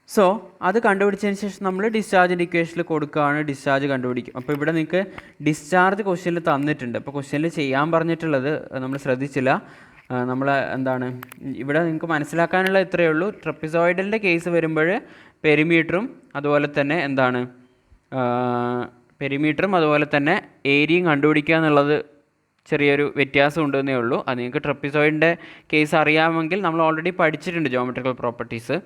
സോ അത് കണ്ടുപിടിച്ചതിന് ശേഷം നമ്മൾ ഡിസ്ചാർജിൻ്റെ ഇക്വേഷനിൽ കൊടുക്കുകയാണ്, ഡിസ്ചാർജ് കണ്ടുപിടിക്കും. അപ്പോൾ ഇവിടെ നിങ്ങൾക്ക് ഡിസ്ചാർജ് ക്വസ്റ്റ്യനിൽ തന്നിട്ടുണ്ട്. അപ്പോൾ ക്വസ്റ്റ്യനിൽ ചെയ്യാൻ പറഞ്ഞിട്ടുള്ളത് നമ്മൾ ശ്രദ്ധിച്ചില്ല. നമ്മൾ എന്താണ് ഇവിടെ നിങ്ങൾക്ക് മനസ്സിലാക്കാനുള്ള ഇത്രയേ ഉള്ളൂ. ട്രപ്പിസോയിഡലിൻ്റെ കേസ് വരുമ്പോൾ പെരിമീറ്ററും അതുപോലെ തന്നെ എന്താണ് പെരിമീറ്ററും അതുപോലെ തന്നെ ഏരിയയും കണ്ടുപിടിക്കുക എന്നുള്ളത് ചെറിയൊരു വ്യത്യാസം ഉണ്ടെന്നേ ഉള്ളൂ. അത് നിങ്ങൾക്ക് ട്രപ്പിസോയിഡിൻ്റെ കേസ് അറിയാമെങ്കിൽ നമ്മൾ ഓൾറെഡി പഠിച്ചിട്ടുണ്ട് ജോമെട്രിക്കൽ പ്രോപ്പർട്ടീസ്.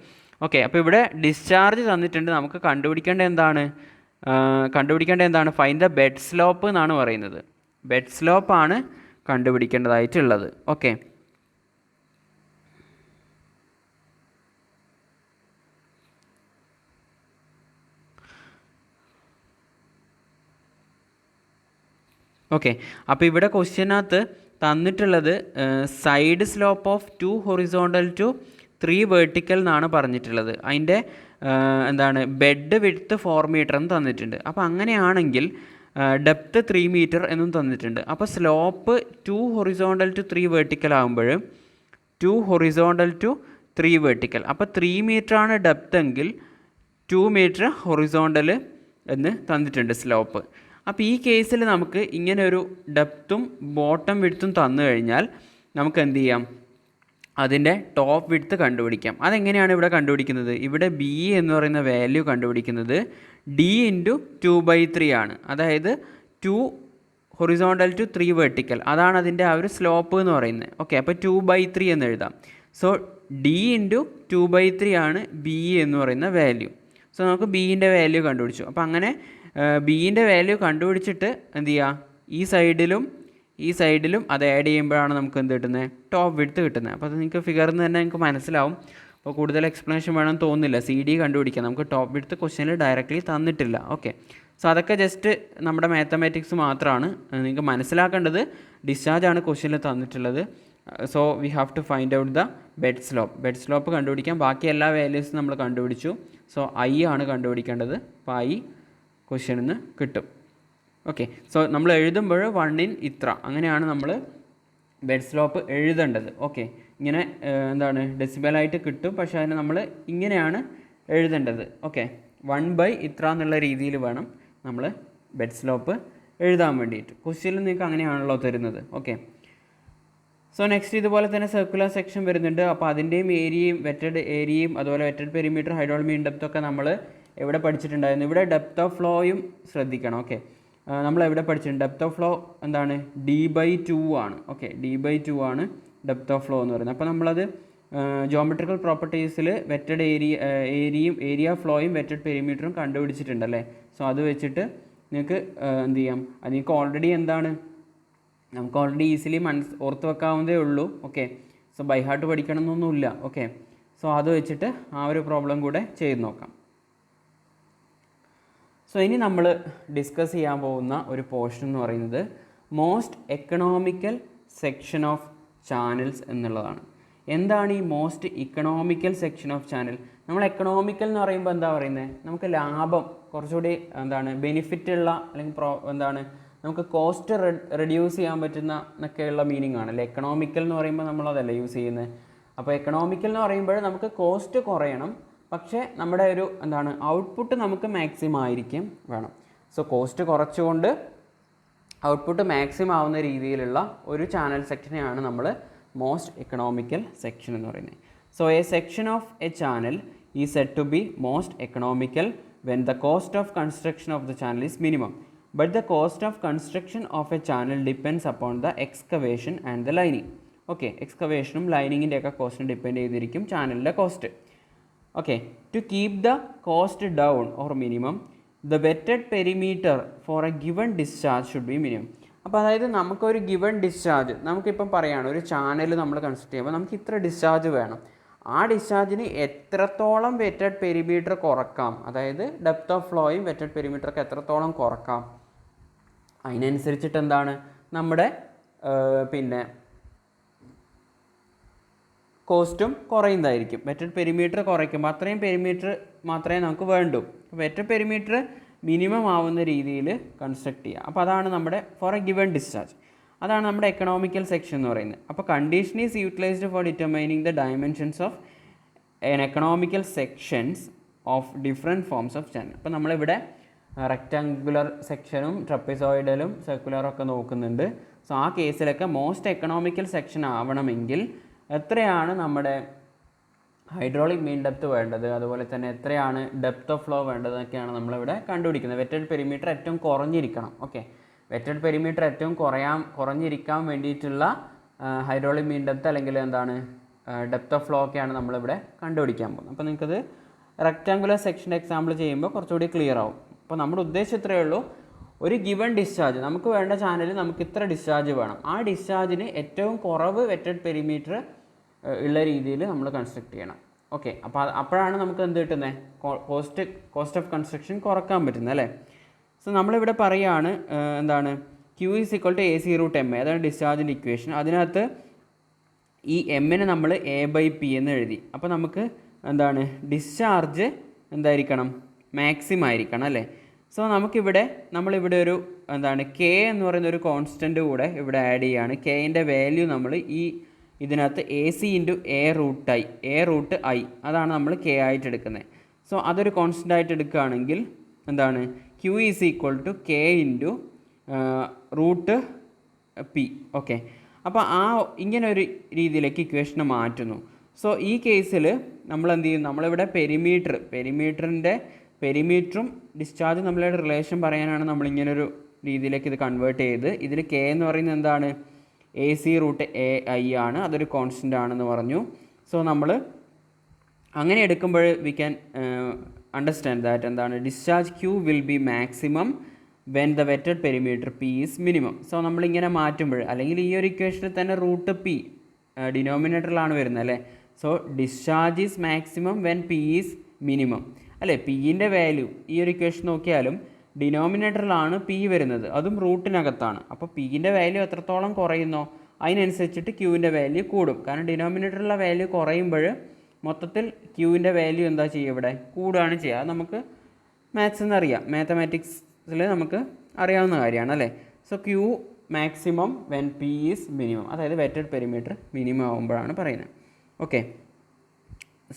ഓക്കെ, അപ്പോൾ ഇവിടെ ഡിസ്ചാർജ് തന്നിട്ടുണ്ട്. നമുക്ക് കണ്ടുപിടിക്കേണ്ടത് എന്താണ്, ഫൈൻഡ് ദ ബെഡ് സ്ലോപ്പ് എന്നാണ് പറയുന്നത്. ബെഡ് സ്ലോപ്പാണ് കണ്ടുപിടിക്കേണ്ടതായിട്ടുള്ളത്. ഓക്കെ, അപ്പോൾ ഇവിടെ ക്വസ്റ്റ്യനകത്ത് തന്നിട്ടുള്ളത് side slope of 2 horizontal to 3 vertical എന്നാണ് പറഞ്ഞിട്ടുള്ളത്. അതിൻ്റെ എന്താണ് ബെഡ് വിഡ്ത്ത് 4 മീറ്റർ എന്ന് തന്നിട്ടുണ്ട്. അപ്പോൾ അങ്ങനെയാണെങ്കിൽ ഡെപ്ത്ത് 3 മീറ്റർ എന്നും തന്നിട്ടുണ്ട്. അപ്പോൾ സ്ലോപ്പ് 2 ഹൊറിസോണ്ടൽ ടു 3 വെർട്ടിക്കൽ ആകുമ്പോൾ 2 ഹൊറിസോണ്ടൽ ടു 3 വെർട്ടിക്കൽ. അപ്പോൾ 3 മീറ്റർ ആണ് ഡെപ്ത്ത് എങ്കിൽ 2 മീറ്റർ ഹൊറിസോണ്ടൽ എന്ന് തന്നിട്ടുണ്ട് സ്ലോപ്പ്. അപ്പോൾ ഈ കേസിൽ നമുക്ക് ഇങ്ങനെ ഒരു ഡെപ്ത്തും ബോട്ടം വിഡ്ത്തും തന്നു കഴിഞ്ഞാൽ നമുക്ക് എന്ത് ചെയ്യാം, അതിൻ്റെ ടോപ്പ് വിഡ്ത്ത് കണ്ടുപിടിക്കാം. അതെങ്ങനെയാണ് ഇവിടെ കണ്ടുപിടിക്കുന്നത്, ഇവിടെ B എന്ന് പറയുന്ന വാല്യൂ കണ്ടുപിടിക്കുന്നത് D × 2/3 ആണ്. അതായത് 2 ഹൊറിസോണ്ടൽ ടു 3 വെർട്ടിക്കൽ, അതാണ് അതിൻ്റെ ആ ഒരു സ്ലോപ്പ് എന്ന് പറയുന്നത്. ഓക്കെ, അപ്പോൾ 2/3 എന്ന് എഴുതാം. സോ D × 2/3 ആണ് B എന്ന് പറയുന്ന വാല്യൂ. സോ നമുക്ക് ബീൻ്റെ വാല്യൂ കണ്ടുപിടിച്ചു. അപ്പോൾ അങ്ങനെ ബീൻ്റെ വാല്യൂ കണ്ടുപിടിച്ചിട്ട് എന്ത് ചെയ്യുക, ഈ സൈഡിലും അത് ആഡ് ചെയ്യുമ്പോഴാണ് നമുക്ക് എന്ത് കിട്ടുന്നത്, ടോപ്പ് വിഡ്ത്ത് കിട്ടുന്നത്. അപ്പോൾ അത് നിങ്ങൾക്ക് ഫിഗറിൽ നിന്ന് തന്നെ നിങ്ങൾക്ക് മനസ്സിലാവും. അപ്പോൾ കൂടുതൽ എക്സ്പ്ലനേഷൻ വേണമെന്ന് തോന്നുന്നില്ല. CD കണ്ടുപിടിക്കാം, നമുക്ക് ടോപ്പ് വിഡ്ത്ത് ക്വസ്റ്റ്യനിൽ ഡയറക്റ്റ്ലി തന്നിട്ടില്ല. ഓക്കെ, സോ അതൊക്കെ ജസ്റ്റ് നമ്മുടെ മാത്തമാറ്റിക്സ് മാത്രമാണ്. നിങ്ങൾക്ക് മനസ്സിലാക്കേണ്ടത് ഡിസ്ചാർജാണ് ക്വസ്റ്റ്യനിൽ തന്നിട്ടുള്ളത്. So we have to find out the bed slope കണ്ടുപിടിക്കാം. ബാക്കി എല്ലാ വാല്യൂസും നമ്മൾ കണ്ടുപിടിച്ചു. സോ I ആണ് കണ്ടുപിടിക്കേണ്ടത്. അപ്പോൾ I ക്വസ്റ്റ്യനിൽ നിന്ന് കിട്ടും. ഓക്കെ, സോ നമ്മൾ എഴുതുമ്പോൾ 1 ഇത്ര അങ്ങനെയാണ് നമ്മൾ ബെഡ് സ്ലോപ്പ് എഴുതേണ്ടത്. ഓക്കെ, ഇങ്ങനെ എന്താണ് ഡെസിബലായിട്ട് കിട്ടും, പക്ഷേ അതിന് നമ്മൾ ഇങ്ങനെയാണ് എഴുതേണ്ടത്. ഓക്കെ, 1 ഇത്ര എന്നുള്ള രീതിയിൽ വേണം നമ്മൾ ബെഡ് സ്ലോപ്പ് എഴുതാൻ വേണ്ടിയിട്ട്. ക്വസ്റ്റ്യനിൽ നിങ്ങൾക്ക് അങ്ങനെയാണല്ലോ തരുന്നത്. ഓക്കെ, സോ നെക്സ്റ്റ് ഇതുപോലെ തന്നെ സർക്കുലർ സെക്ഷൻ വരുന്നുണ്ട്. അപ്പോൾ അതിൻ്റെയും ഏരിയയും വെറ്റഡ് ഏരിയയും അതുപോലെ wetted perimeter, hydraulic mean depth ഒക്കെ നമ്മൾ എവിടെ പഠിച്ചിട്ടുണ്ടായിരുന്നു. ഇവിടെ ഡെപ്ത് ഓഫ് ഫ്ലോയും ശ്രദ്ധിക്കണം. ഓക്കെ, നമ്മൾ എവിടെ പഠിച്ചിട്ടുണ്ട്, ഡെപ്ത് ഓഫ് ഫ്ലോ എന്താണ്, D/2 ആണ്. ഓക്കെ, D/2 ആണ് ഡെപ്ത് ഓഫ് ഫ്ലോ എന്ന് പറയുന്നത്. അപ്പോൾ നമ്മളത് ജോമെട്രിക്കൽ പ്രോപ്പർട്ടീസിൽ വെറ്റഡ് ഏരിയ ഫ്ലോയും വെറ്റഡ് പെരിമീറ്ററും കണ്ടുപിടിച്ചിട്ടുണ്ടല്ലേ. സോ അത് വെച്ചിട്ട് നിങ്ങൾക്ക് എന്ത് ചെയ്യാം, അത് നിങ്ങൾക്ക് ഓൾറെഡി എന്താണ്, നമുക്ക് ഓൾറെഡി ഈസിലി ഓർത്ത് വെക്കാവുന്നതേ ഉള്ളൂ. ഓക്കെ, സോ ബൈ ഹാർട്ട് പഠിക്കണം എന്നൊന്നുമില്ല. ഓക്കെ, സോ അത് വെച്ചിട്ട് ആ ഒരു പ്രോബ്ലം കൂടെ ചെയ്ത് നോക്കാം. സോ ഇനി നമ്മൾ ഡിസ്കസ് ചെയ്യാൻ പോകുന്ന ഒരു പോർഷൻ എന്ന് പറയുന്നത് most economical section of channels എന്നുള്ളതാണ്. എന്താണ് ഈ most economical section of channel? നമ്മൾ എക്കണോമിക്കൽ എന്ന് പറയുമ്പോൾ എന്താ പറയുന്നത്, നമുക്ക് ലാഭം കുറച്ചുകൂടി എന്താണ് ബെനിഫിറ്റ് ഉള്ള അല്ലെങ്കിൽ എന്താണ് നമുക്ക് കോസ്റ്റ് റെഡ്യൂസ് ചെയ്യാൻ പറ്റുന്ന എന്നൊക്കെയുള്ള മീനിങ് ആണല്ലേ എക്കണോമിക്കൽ എന്ന് പറയുമ്പോൾ നമ്മളതല്ല യൂസ് ചെയ്യുന്നത്. അപ്പോൾ എക്കണോമിക്കൽ എന്ന് പറയുമ്പോൾ നമുക്ക് കോസ്റ്റ് കുറയണം, പക്ഷേ നമ്മുടെ ഒരു എന്താണ് ഔട്ട്പുട്ട് നമുക്ക് മാക്സിമം ആയിരിക്കും വേണം. സോ കോസ്റ്റ് കുറച്ചുകൊണ്ട് ഔട്ട്പുട്ട് മാക്സിമം ആവുന്ന രീതിയിലുള്ള ഒരു ചാനൽ സെക്ഷനെയാണ് നമ്മൾ മോസ്റ്റ് എക്കണോമിക്കൽ സെക്ഷൻ എന്ന് പറയുന്നത്. So a section of a channel is said to be most economical when the cost of construction of the channel is minimum, but the cost of construction of a channel depends upon the excavation and the lining. Okay, എക്സ്കവേഷനും ലൈനിങ്ങിൻ്റെയൊക്കെ കോസ്റ്റും depend ചെയ്തിരിക്കും ചാനലിൻ്റെ cost. Okay, to keep the cost down or minimum, the wetted perimeter for a given discharge should be minimum. അപ്പോൾ അതായത് നമുക്കൊരു given discharge നമുക്കിപ്പം പറയുകയാണ്, ഒരു ചാനൽ നമ്മൾ കൺസ്ട്രക്ട് ചെയ്യുമ്പോൾ നമുക്ക് ഇത്ര ഡിസ്ചാർജ് വേണം. ആ ഡിസ്ചാർജിന് എത്രത്തോളം വെറ്റഡ് പെരിമീറ്റർ കുറക്കാം, അതായത് ഡെപ്ത് ഓഫ് ഫ്ലോയും വെറ്റഡ് പെരിമീറ്ററൊക്കെ എത്രത്തോളം കുറക്കാം, അതിനനുസരിച്ചിട്ട് എന്താണ് നമ്മുടെ പിന്നെ കോസ്റ്റും കുറയുന്നതായിരിക്കും. വെറ്റഡ് പെരിമീറ്റർ കുറയ്ക്കുമ്പോൾ അത്രയും പെരിമീറ്റർ മാത്രമേ നമുക്ക് വേണ്ടൂ. വെറ്റഡ് പെരിമീറ്റർ മിനിമം ആവുന്ന രീതിയിൽ കൺസ്ട്രക്ട് ചെയ്യുക. അപ്പോൾ അതാണ് നമ്മുടെ ഫോർ എ ഗിവൺ ഡിസ്ചാർജ്, അതാണ് നമ്മുടെ എക്കണോമിക്കൽ സെക്ഷൻ എന്ന് പറയുന്നത്. അപ്പോൾ condition is utilised four determining the dimensions of N economical sections of different forms of channel. അപ്പോൾ നമ്മളിവിടെ റെക്റ്റാങ്കുലർ സെക്ഷനും ട്രപ്പിസോയിഡലും സർക്കുലറും ഒക്കെ നോക്കുന്നുണ്ട്. സോ ആ കേസിലൊക്കെ മോസ്റ്റ് എക്കണോമിക്കൽ സെക്ഷൻ ആവണമെങ്കിൽ എത്രയാണ് നമ്മുടെ ഹൈഡ്രോളിക് മീൻ ഡെപ്ത് വേണ്ടത്, അതുപോലെ തന്നെ എത്രയാണ് ഡെപ്ത് ഓഫ് ഫ്ലോ വേണ്ടതെന്നൊക്കെയാണ് നമ്മളിവിടെ കണ്ടുപിടിക്കുന്നത്. വെറ്റഡ് പെരിമീറ്റർ ഏറ്റവും കുറഞ്ഞിരിക്കണം. ഓക്കെ, വെറ്റഡ് പെരിമീറ്റർ ഏറ്റവും കുറഞ്ഞിരിക്കാൻ വേണ്ടിയിട്ടുള്ള ഹൈഡ്രോളിക് മീൻ ഡെപ്ത് അല്ലെങ്കിൽ എന്താണ് ഡെപ്ത് ഓഫ് ഫ്ലോ ഒക്കെയാണ് നമ്മളിവിടെ കണ്ടുപിടിക്കാൻ പോകുന്നത്. അപ്പോൾ നിങ്ങൾക്കത് റെക്റ്റാങ്കുലർ സെക്ഷൻ്റെ എക്സാമ്പിൾ ചെയ്യുമ്പോൾ കുറച്ചുകൂടി ക്ലിയർ ആവും. അപ്പോൾ നമ്മുടെ ഉദ്ദേശം ഇത്രയേ ഉള്ളൂ, ഒരു ഗിവൺ ഡിസ്ചാർജ് നമുക്ക് വേണ്ട ചാനലിൽ നമുക്ക് ഇത്ര ഡിസ്ചാർജ് വേണം, ആ ഡിസ്ചാർജിന് ഏറ്റവും കുറവ് വെറ്റഡ് പെരിമീറ്റർ ഉള്ള രീതിയിൽ നമ്മൾ കൺസ്ട്രക്ട് ചെയ്യണം. ഓക്കെ, അപ്പോൾ അപ്പോഴാണ് നമുക്ക് എന്ത് കിട്ടുന്നത്, കോസ്റ്റ് ഓഫ് കൺസ്ട്രക്ഷൻ കുറക്കാൻ പറ്റുന്നത് അല്ലേ. സോ നമ്മളിവിടെ പറയുകയാണ് എന്താണ് Q = AC√MA, അതാണ് ഡിസ്ചാർജിൻ്റെ ഇക്വേഷൻ. അതിനകത്ത് ഈ എമ്മിനെ നമ്മൾ A/P എന്ന് എഴുതി. അപ്പോൾ നമുക്ക് എന്താണ് ഡിസ്ചാർജ് എന്തായിരിക്കണം, മാക്സിമം ആയിരിക്കണം അല്ലേ. സോ നമ്മളിവിടെ ഒരു എന്താണ് K എന്ന് പറയുന്ന ഒരു കോൺസ്റ്റൻറ്റ് കൂടെ ഇവിടെ ആഡ് ചെയ്യുകയാണ്. Kൻ്റെ വാല്യൂ നമ്മൾ ഇതിനകത്ത് AC × A√I അതാണ് നമ്മൾ K ആയിട്ട് എടുക്കുന്നത്. സോ അതൊരു കോൺസ്റ്റൻ്റ് ആയിട്ട് എടുക്കുകയാണെങ്കിൽ എന്താണ് Q = K × √P. ഓക്കെ, അപ്പോൾ ഇങ്ങനെ ഒരു രീതിയിലേക്ക് ഇക്വേഷനെ മാറ്റുന്നു. സോ ഈ കേസിൽ നമ്മൾ എന്ത് ചെയ്യും, നമ്മളിവിടെ പെരിമീറ്ററും ഡിസ്ചാർജും നമ്മളുടെ റിലേഷൻ പറയാനാണ് നമ്മളിങ്ങനൊരു രീതിയിലേക്ക് ഇത് കൺവേർട്ട് ചെയ്ത്, ഇതിൽ K എന്ന് പറയുന്നത് എന്താണ് AC√AI ആണ്, അതൊരു കോൺസ്റ്റൻ്റ് ആണെന്ന് പറഞ്ഞു. സോ നമ്മൾ അങ്ങനെ എടുക്കുമ്പോൾ അണ്ടർസ്റ്റാൻഡ് ദാറ്റ് എന്താണ് discharge Q will be maximum when the wetted perimeter P is minimum. So നമ്മളിങ്ങനെ മാറ്റുമ്പോൾ അല്ലെങ്കിൽ ഈ ഒരു ഇക്വേഷനിൽ തന്നെ റൂട്ട് പി ഡിനോമിനേറ്ററിലാണ് വരുന്നത് അല്ലേ. So discharge is maximum when P is minimum അല്ലേ. പിൻ്റെ വാല്യൂ ഈ ഒരു ഇക്വേഷൻ നോക്കിയാലും ഡിനോമിനേറ്ററിലാണ് പി വരുന്നത്, അതും റൂട്ടിനകത്താണ്. അപ്പോൾ പിൻ്റെ വാല്യൂ എത്രത്തോളം കുറയുന്നോ അതിനനുസരിച്ചിട്ട് ക്യൂവിൻ്റെ വാല്യൂ കൂടും. കാരണം ഡിനോമിനേറ്ററിലുള്ള വാല്യൂ കുറയുമ്പോൾ മൊത്തത്തിൽ ക്യൂവിൻ്റെ വാല്യൂ എന്താ ചെയ്യുക, ഇവിടെ കൂടുകയാണ് ചെയ്യുക. അത് നമുക്ക് മാത്സിൽ നിന്ന് അറിയാം, മാത്തമാറ്റിക്സിൽ നമുക്ക് അറിയാവുന്ന കാര്യമാണ് അല്ലേ. So Q maximum when P is minimum, അതായത് വെറ്റഡ് പെരിമീറ്റർ മിനിമം ആകുമ്പോഴാണ് പറയുന്നത്. Okay,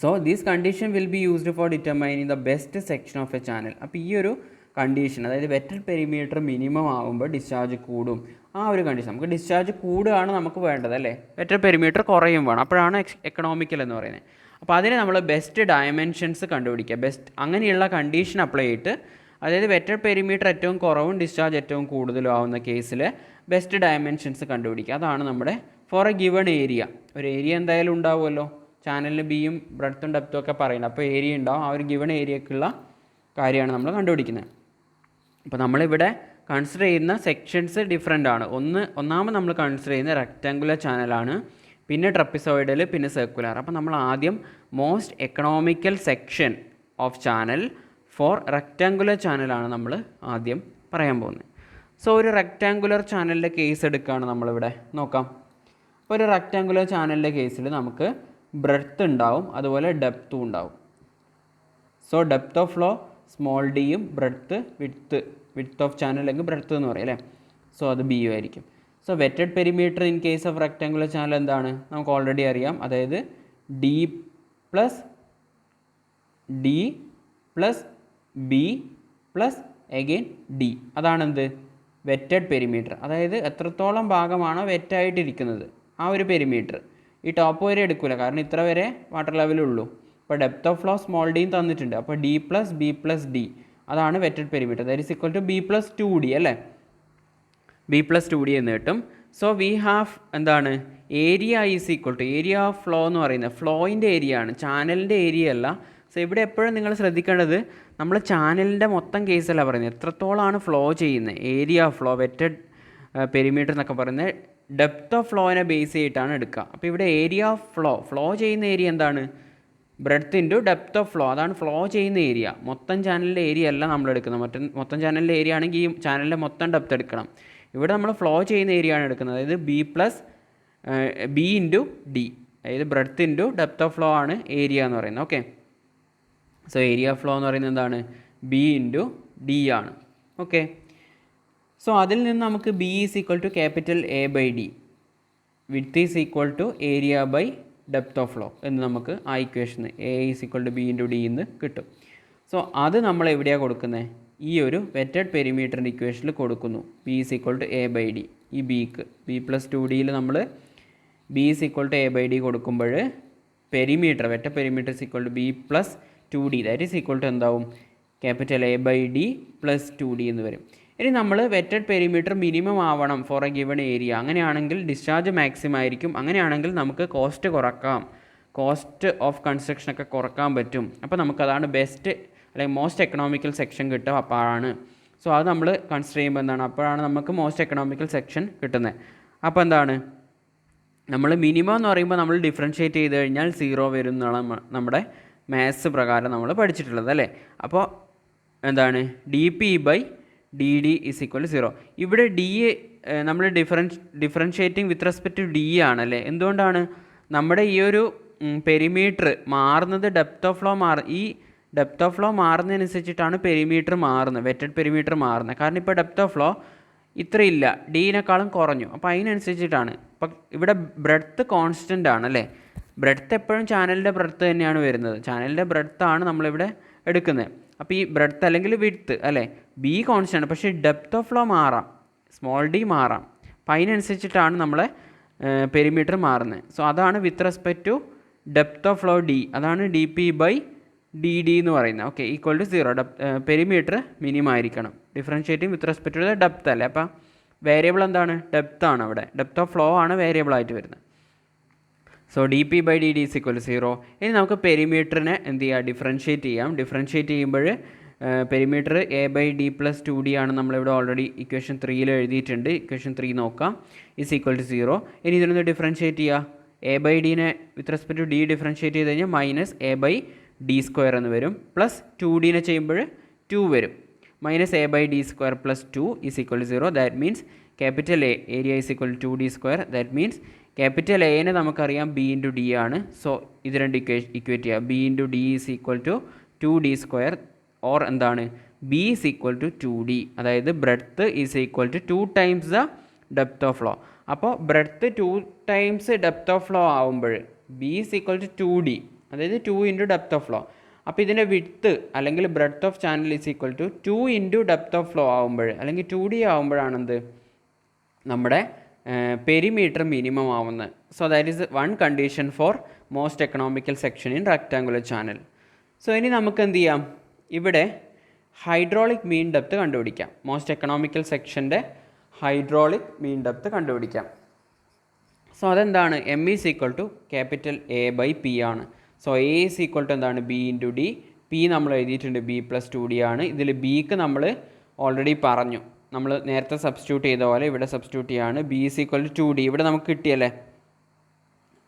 so these condition will be used for determining the best section of a channel. അപ്പോൾ ഈ ഒരു കണ്ടീഷൻ, അതായത് വെറ്റഡ് പെരിമീറ്റർ മിനിമം ആകുമ്പോൾ ഡിസ്ചാർജ് കൂടും, ആ ഒരു കണ്ടീഷൻ. നമുക്ക് ഡിസ്ചാർജ് കൂടുകയാണ് നമുക്ക് വേണ്ടത് അല്ലേ, വെറ്റഡ് പെരിമീറ്റർ കുറയും വേണം, അപ്പോഴാണ് എക്കണോമിക്കൽ എന്ന് പറയുന്നത്. അപ്പോൾ അതിന് നമ്മൾ ബെസ്റ്റ് ഡയമെൻഷൻസ് കണ്ടുപിടിക്കുക. ബെസ്റ്റ് അങ്ങനെയുള്ള കണ്ടീഷൻ അപ്ലൈ ചെയ്തിട്ട്, അതായത് വെറ്റഡ് പെരിമീറ്റർ ഏറ്റവും കുറവും ഡിസ്ചാർജ് ഏറ്റവും കൂടുതലും ആവുന്ന കേസിൽ ബെസ്റ്റ് ഡയമെൻഷൻസ് കണ്ടുപിടിക്കുക. അതാണ് നമ്മുടെ ഫോർ എ ഗിവൺ ഏരിയ. ഒരു ഏരിയ എന്തായാലും ഉണ്ടാവുമല്ലോ, ചാനലിന് ബിയും ബ്രെഡ്ത്തും ഡെപ്ത്തും ഒക്കെ പറയുന്നത്. അപ്പോൾ ഏരിയ ഉണ്ടാവും, ആ ഒരു ഗിവൺ ഏരിയക്കുള്ള കാര്യമാണ് നമ്മൾ കണ്ടുപിടിക്കുന്നത്. അപ്പോൾ നമ്മളിവിടെ കൺസിഡർ ചെയ്യുന്ന സെക്ഷൻസ് ഡിഫറെൻ്റ് ആണ്. ഒന്നാമത് നമ്മൾ കൺസിഡർ ചെയ്യുന്ന റെക്റ്റാങ്കുലർ ചാനലാണ്, പിന്നെ ട്രപ്പിസോയിഡൽ, പിന്നെ സർക്കുലർ. അപ്പോൾ നമ്മൾ ആദ്യം most economical section of channel for rectangular ചാനലാണ് നമ്മൾ ആദ്യം പറയാൻ പോകുന്നത്. സോ ഒരു റെക്റ്റാങ്കുലർ ചാനലിൻ്റെ കേസ് എടുക്കുകയാണ് നമ്മളിവിടെ നോക്കാം. അപ്പോൾ ഒരു റെക്റ്റാങ്കുലർ ചാനലിൻ്റെ കേസിൽ നമുക്ക് ബ്രെഡ്ത്ത് ഉണ്ടാവും, അതുപോലെ ഡെപ്ത്തും ഉണ്ടാവും. So depth of flow small ഡിയും ബ്രെഡ്ത്ത് വിഡ്ത്ത് ഓഫ് ചാനൽ അല്ലെങ്കിൽ ബ്രെഡ്ത്ത് എന്ന് പറയും അല്ലേ. സോ അത് ബി യു ആയിരിക്കും. So wetted perimeter in case of rectangular channel എന്താണ് നമുക്ക് ഓൾറെഡി അറിയാം, അതായത് D plus B plus again D, അതാണെന്ത് വെറ്റഡ് പെരിമീറ്റർ. അതായത് എത്രത്തോളം ഭാഗമാണോ വെറ്റായിട്ടിരിക്കുന്നത് ആ ഒരു പെരിമീറ്റർ. ഈ ടോപ്പ് വരെ എടുക്കില്ല, കാരണം ഇത്ര വരെ വാട്ടർ ലെവലുള്ളൂ. ഇപ്പോൾ ഡെപ്ത് ഓഫ് ഫ്ലോ സ്മോൾ ഡിയും തന്നിട്ടുണ്ട്, അപ്പോൾ D plus B plus D, അതാണ് wetted perimeter. That is equal to B plus 2d അല്ലേ, ബി പ്ലസ് 2d എന്ന് കിട്ടും. സോ വി ഹാവ് എന്താണ് area is equal to area of flow എന്ന് പറയുന്നത് ഫ്ലോയിൻ്റെ ഏരിയ ആണ്, ചാനലിൻ്റെ ഏരിയ അല്ല. സോ ഇവിടെ എപ്പോഴും നിങ്ങൾ ശ്രദ്ധിക്കേണ്ടത് നമ്മൾ ചാനലിൻ്റെ മൊത്തം കേസല്ല പറയുന്നത്, എത്രത്തോളമാണ് ഫ്ലോ ചെയ്യുന്നത്. Area of flow wetted perimeter എന്നൊക്കെ പറയുന്നത് ഡെപ്ത് ഓഫ് ഫ്ലോനെ ബേസ് ചെയ്തിട്ടാണ് എടുക്കുക. അപ്പോൾ ഇവിടെ ഏരിയ ഓഫ് ഫ്ലോ ചെയ്യുന്ന ഏരിയ എന്താണ് breadth into depth of flow, അതാണ് ഫ്ലോ ചെയ്യുന്ന ഏരിയ. മൊത്തം ചാനലിൻ്റെ ഏരിയ അല്ല നമ്മൾ എടുക്കുന്നത്. മൊത്തം ചാനലിൻ്റെ ഏരിയ ആണെങ്കിൽ ഈ ചാനലിൻ്റെ മൊത്തം ഡെപ്ത് എടുക്കണം. ഇവിടെ നമ്മൾ ഫ്ലോ ചെയ്യുന്ന ഏരിയ ആണ് എടുക്കുന്നത്, അതായത് ബി ഇൻറ്റു ഡി, അതായത് breadth into depth of flow ആണ് ഏരിയ എന്ന് പറയുന്നത്. Okay, so area of flow എന്ന് പറയുന്നത് എന്താണ് ബി ഇൻറ്റു ഡി ആണ്. ഓക്കെ, സോ അതിൽ നിന്ന് നമുക്ക് B is equal to capital A by D, width is equal to area by depth of flow എന്ന് നമുക്ക് ആ ഇക്വേഷന് A is equal to B into D എന്ന് കിട്ടും. സോ അത് നമ്മൾ എവിടെയാണ് കൊടുക്കുന്നത്, ഈ ഒരു വെറ്റഡ് പെരിമീറ്ററിൻ്റെ ഇക്വേഷനിൽ കൊടുക്കുന്നു. B is equal to A by D, ഈ ബിക്ക് ബി പ്ലസ് 2dയിൽ നമ്മൾ B is equal to A by D കൊടുക്കുമ്പോൾ perimeter wetted perimeter is equal to B plus 2d, that is equal to എന്താവും capital A by D plus 2d എന്ന് വരും. ഇനി നമ്മൾ വെറ്റഡ് പെരിമീറ്റർ മിനിമം ആവണം for a given area, അങ്ങനെയാണെങ്കിൽ discharge maximum ആയിരിക്കും. അങ്ങനെയാണെങ്കിൽ നമുക്ക് കോസ്റ്റ് കുറക്കാം, കോസ്റ്റ് ഓഫ് കൺസ്ട്രക്ഷനൊക്കെ കുറക്കാൻ പറ്റും. അപ്പോൾ നമുക്കതാണ് ബെസ്റ്റ് അല്ലെങ്കിൽ മോസ്റ്റ് എക്കണോമിക്കൽ സെക്ഷൻ കിട്ടും അപ്പോഴാണ്. സോ അത് നമ്മൾ കൺസിഡർ ചെയ്യുമ്പോൾ എന്താണ്, അപ്പോഴാണ് നമുക്ക് മോസ്റ്റ് എക്കണോമിക്കൽ സെക്ഷൻ കിട്ടുന്നത്. അപ്പോൾ എന്താണ് നമ്മൾ മിനിമം എന്ന് പറയുമ്പോൾ നമ്മൾ ഡിഫറൻഷ്യേറ്റ് ചെയ്ത് കഴിഞ്ഞാൽ 0 വരും എന്നാണ് നമ്മുടെ മാത്സ് പ്രകാരം നമ്മൾ പഠിച്ചിട്ടുള്ളത് അല്ലേ. അപ്പോൾ എന്താണ് d P by D D is equal to 0. ഇവിടെ ഡി നമ്മൾ differentiating with respect to d ആണല്ലേ. എന്തുകൊണ്ടാണ് നമ്മുടെ ഈ ഒരു പെരിമീറ്റർ മാറുന്നത്, ഡെപ്ത് ഓഫ് ഫ്ലോ ഈ ഡെപ്ത് ഓഫ് ഫ്ലോ മാറുന്നതിനനുസരിച്ചിട്ടാണ് പെരിമീറ്റർ മാറുന്നത്, വെറ്റഡ് പെരിമീറ്റർ മാറുന്നത്. കാരണം ഇപ്പോൾ ഡെപ്ത് ഓഫ് ഫ്ലോ ഇത്രയില്ല, ഡിനേക്കാളും കുറഞ്ഞു. അപ്പോൾ അതിനനുസരിച്ചിട്ടാണ്. ഇപ്പം ഇവിടെ ബ്രെഡ്ത്ത് കോൺസ്റ്റൻ്റ് ആണ് അല്ലേ, ബ്രെഡ്ത്ത് എപ്പോഴും ചാനലിൻ്റെ ബ്രെഡ്ത്ത് തന്നെയാണ് വരുന്നത്, ചാനലിൻ്റെ ബ്രെഡ്ത്താണ് നമ്മളിവിടെ എടുക്കുന്നത്. അപ്പോൾ ഈ ബ്രെഡ്ത്ത് അല്ലെങ്കിൽ വിഡ്ത്ത് അല്ലേ, ബി കോൺസ്റ്റൻ്റ്, പക്ഷേ ഡെപ്ത് ഓഫ് ഫ്ലോ മാറാം, സ്മോൾ ഡി മാറാം. അപ്പോൾ അതിനനുസരിച്ചിട്ടാണ് നമ്മളെ പെരിമീറ്റർ മാറുന്നത്. സോ അതാണ് with respect to depth of flow D, അതാണ് D P by D D എന്ന് പറയുന്നത്. Okay, equal to 0. Perimeter minimum ആയിരിക്കണം, differentiating with respect to depth അല്ലേ. അപ്പോൾ വേരിയബിൾ എന്താണ് ഡെപ്ത് ആണ്, അവിടെ ഡെപ്ത് ഓഫ് ഫ്ലോ ആണ് വേരിയബിൾ ആയിട്ട് വരുന്നത്. So D P by D D is equal to 0. ഇനി നമുക്ക് പെരിമീറ്ററിനെ എന്ത് ചെയ്യുക, ഡിഫറൻഷ്യേറ്റ് ചെയ്യാം. ഡിഫറൻഷ്യേറ്റ് ചെയ്യുമ്പോൾ perimeter A by D plus 2d ആണ് നമ്മളിവിടെ ഓൾറെഡി ഇക്വേഷൻ 3 എഴുതിയിട്ടുണ്ട്. ഇക്വേഷൻ 3 നോക്കാം, ഈസ് ഈക്വൽ ടു 0. ഇനി ഇതിനൊന്ന് ഡിഫറൻഷ്യേറ്റ് ചെയ്യുക. എ ബൈ ഡീനെ with respect to D differentiate ചെയ്ത് കഴിഞ്ഞാൽ minus A by D square എന്ന് വരും. പ്ലസ് 2dനെ ചെയ്യുമ്പോൾ 2 വരും. Minus A by D square plus 2 is equal to 0. That means capital A area is equal to 2d square. That means capital എനെ നമുക്കറിയാം B into D ആണ്. So ഇത് രണ്ട് ഇക്വേറ്റ് ചെയ്യുക. B into D is equal to 2d square or എന്താണ്, B is equal to 2d. അതായത് breadth is equal to 2 times the depth of flow. അപ്പോൾ breadth 2 times depth of flow ആവുമ്പോൾ B is equal to 2d, അതായത് 2 into depth of flow. അപ്പോൾ ഇതിൻ്റെ width അല്ലെങ്കിൽ breadth of channel is equal to 2 into depth of flow ആവുമ്പോൾ അല്ലെങ്കിൽ 2d ആവുമ്പോഴാണെന്ത് നമ്മുടെ പെരിമീറ്റർ മിനിമം ആവുന്നത്. So that is one condition for most economical section in rectangular channel. So ഇനി നമുക്ക് എന്ത് ചെയ്യാം, ഇവിടെ ഹൈഡ്രോളിക് മീൻ ഡെപ്ത് കണ്ടുപിടിക്കാം. മോസ്റ്റ് എക്കണോമിക്കൽ സെക്ഷൻ്റെ ഹൈഡ്രോളിക് മീൻ ഡെപ്ത് കണ്ടുപിടിക്കാം. സോ അതെന്താണ്, M is equal to capital A by P ആണ്. So A is equal to എന്താണ്, ബി ഇൻറ്റു ഡി. പി നമ്മൾ എഴുതിയിട്ടുണ്ട് ബി പ്ലസ് 2d ആണ്. ഇതിൽ ബിക്ക് നമ്മൾ ഓൾറെഡി പറഞ്ഞു, നമ്മൾ നേരത്തെ സബ്സ്റ്റിറ്റ്യൂട്ട് ചെയ്ത പോലെ ഇവിടെ സബ്സ്റ്റിറ്റ്യൂട്ട് ചെയ്യാണ്. B is equal to 2d ഇവിടെ നമുക്ക് കിട്ടിയല്ലേ,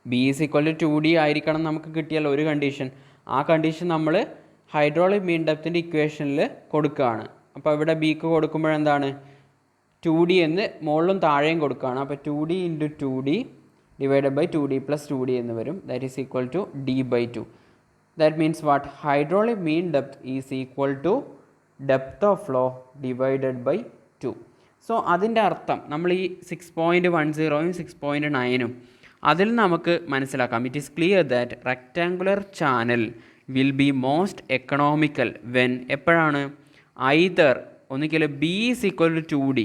B is equal to 2d ആയിരിക്കണം നമുക്ക് കിട്ടിയല്ലോ ഒരു കണ്ടീഷൻ. ആ കണ്ടീഷൻ നമ്മൾ ഹൈഡ്രോളിക് മീൻ ഡെപ്തിൻ്റെ ഇക്വേഷനിൽ കൊടുക്കുകയാണ്. അപ്പോൾ ഇവിടെ ബിക്ക് കൊടുക്കുമ്പോഴെന്താണ് 2d എന്ന് മുകളിലും താഴെയും കൊടുക്കുകയാണ്. അപ്പോൾ 2d into 2d divided by 2d plus 2d എന്ന് വരും. That is equal to d by 2. That means what, hydraulic mean depth is equal to depth of flow divided by 2. So അതിൻ്റെ അർത്ഥം നമ്മൾ ഈ 6.10 6.9 അതിൽ നമുക്ക് മനസ്സിലാക്കാം, it is clear that rectangular channel will be most economical when എപ്പോഴാണ്, either ഒന്നുകിൽ B is equal to 2d,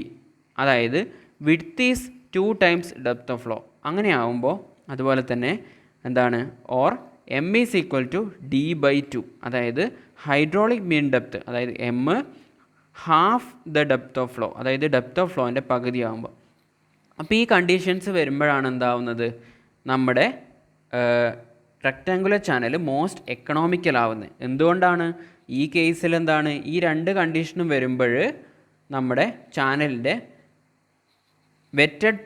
അതായത് width is 2 times depth of flow അങ്ങനെ ആകുമ്പോൾ, അതുപോലെ തന്നെ എന്താണ്, or M is equal to d by 2, അതായത് ഹൈഡ്രോളിക് മീൻ ഡെപ്ത്, അതായത് M half the depth of flow, അതായത് ഡെപ്ത് ഓഫ് ഫ്ലോൻ്റെ പകുതി ആകുമ്പോൾ. അപ്പോൾ ഈ കണ്ടീഷൻസ് വരുമ്പോഴാണ് എന്താവുന്നത്, നമ്മുടെ റെക്റ്റാങ്കുലർ ചാനൽ മോസ്റ്റ് എക്കണോമിക്കൽ ആവുന്നത്. എന്തുകൊണ്ടാണ്, ഈ കേസിൽ എന്താണ്, ഈ രണ്ട് കണ്ടീഷനും വരുമ്പോൾ നമ്മുടെ ചാനലിൻ്റെ വെറ്റഡ്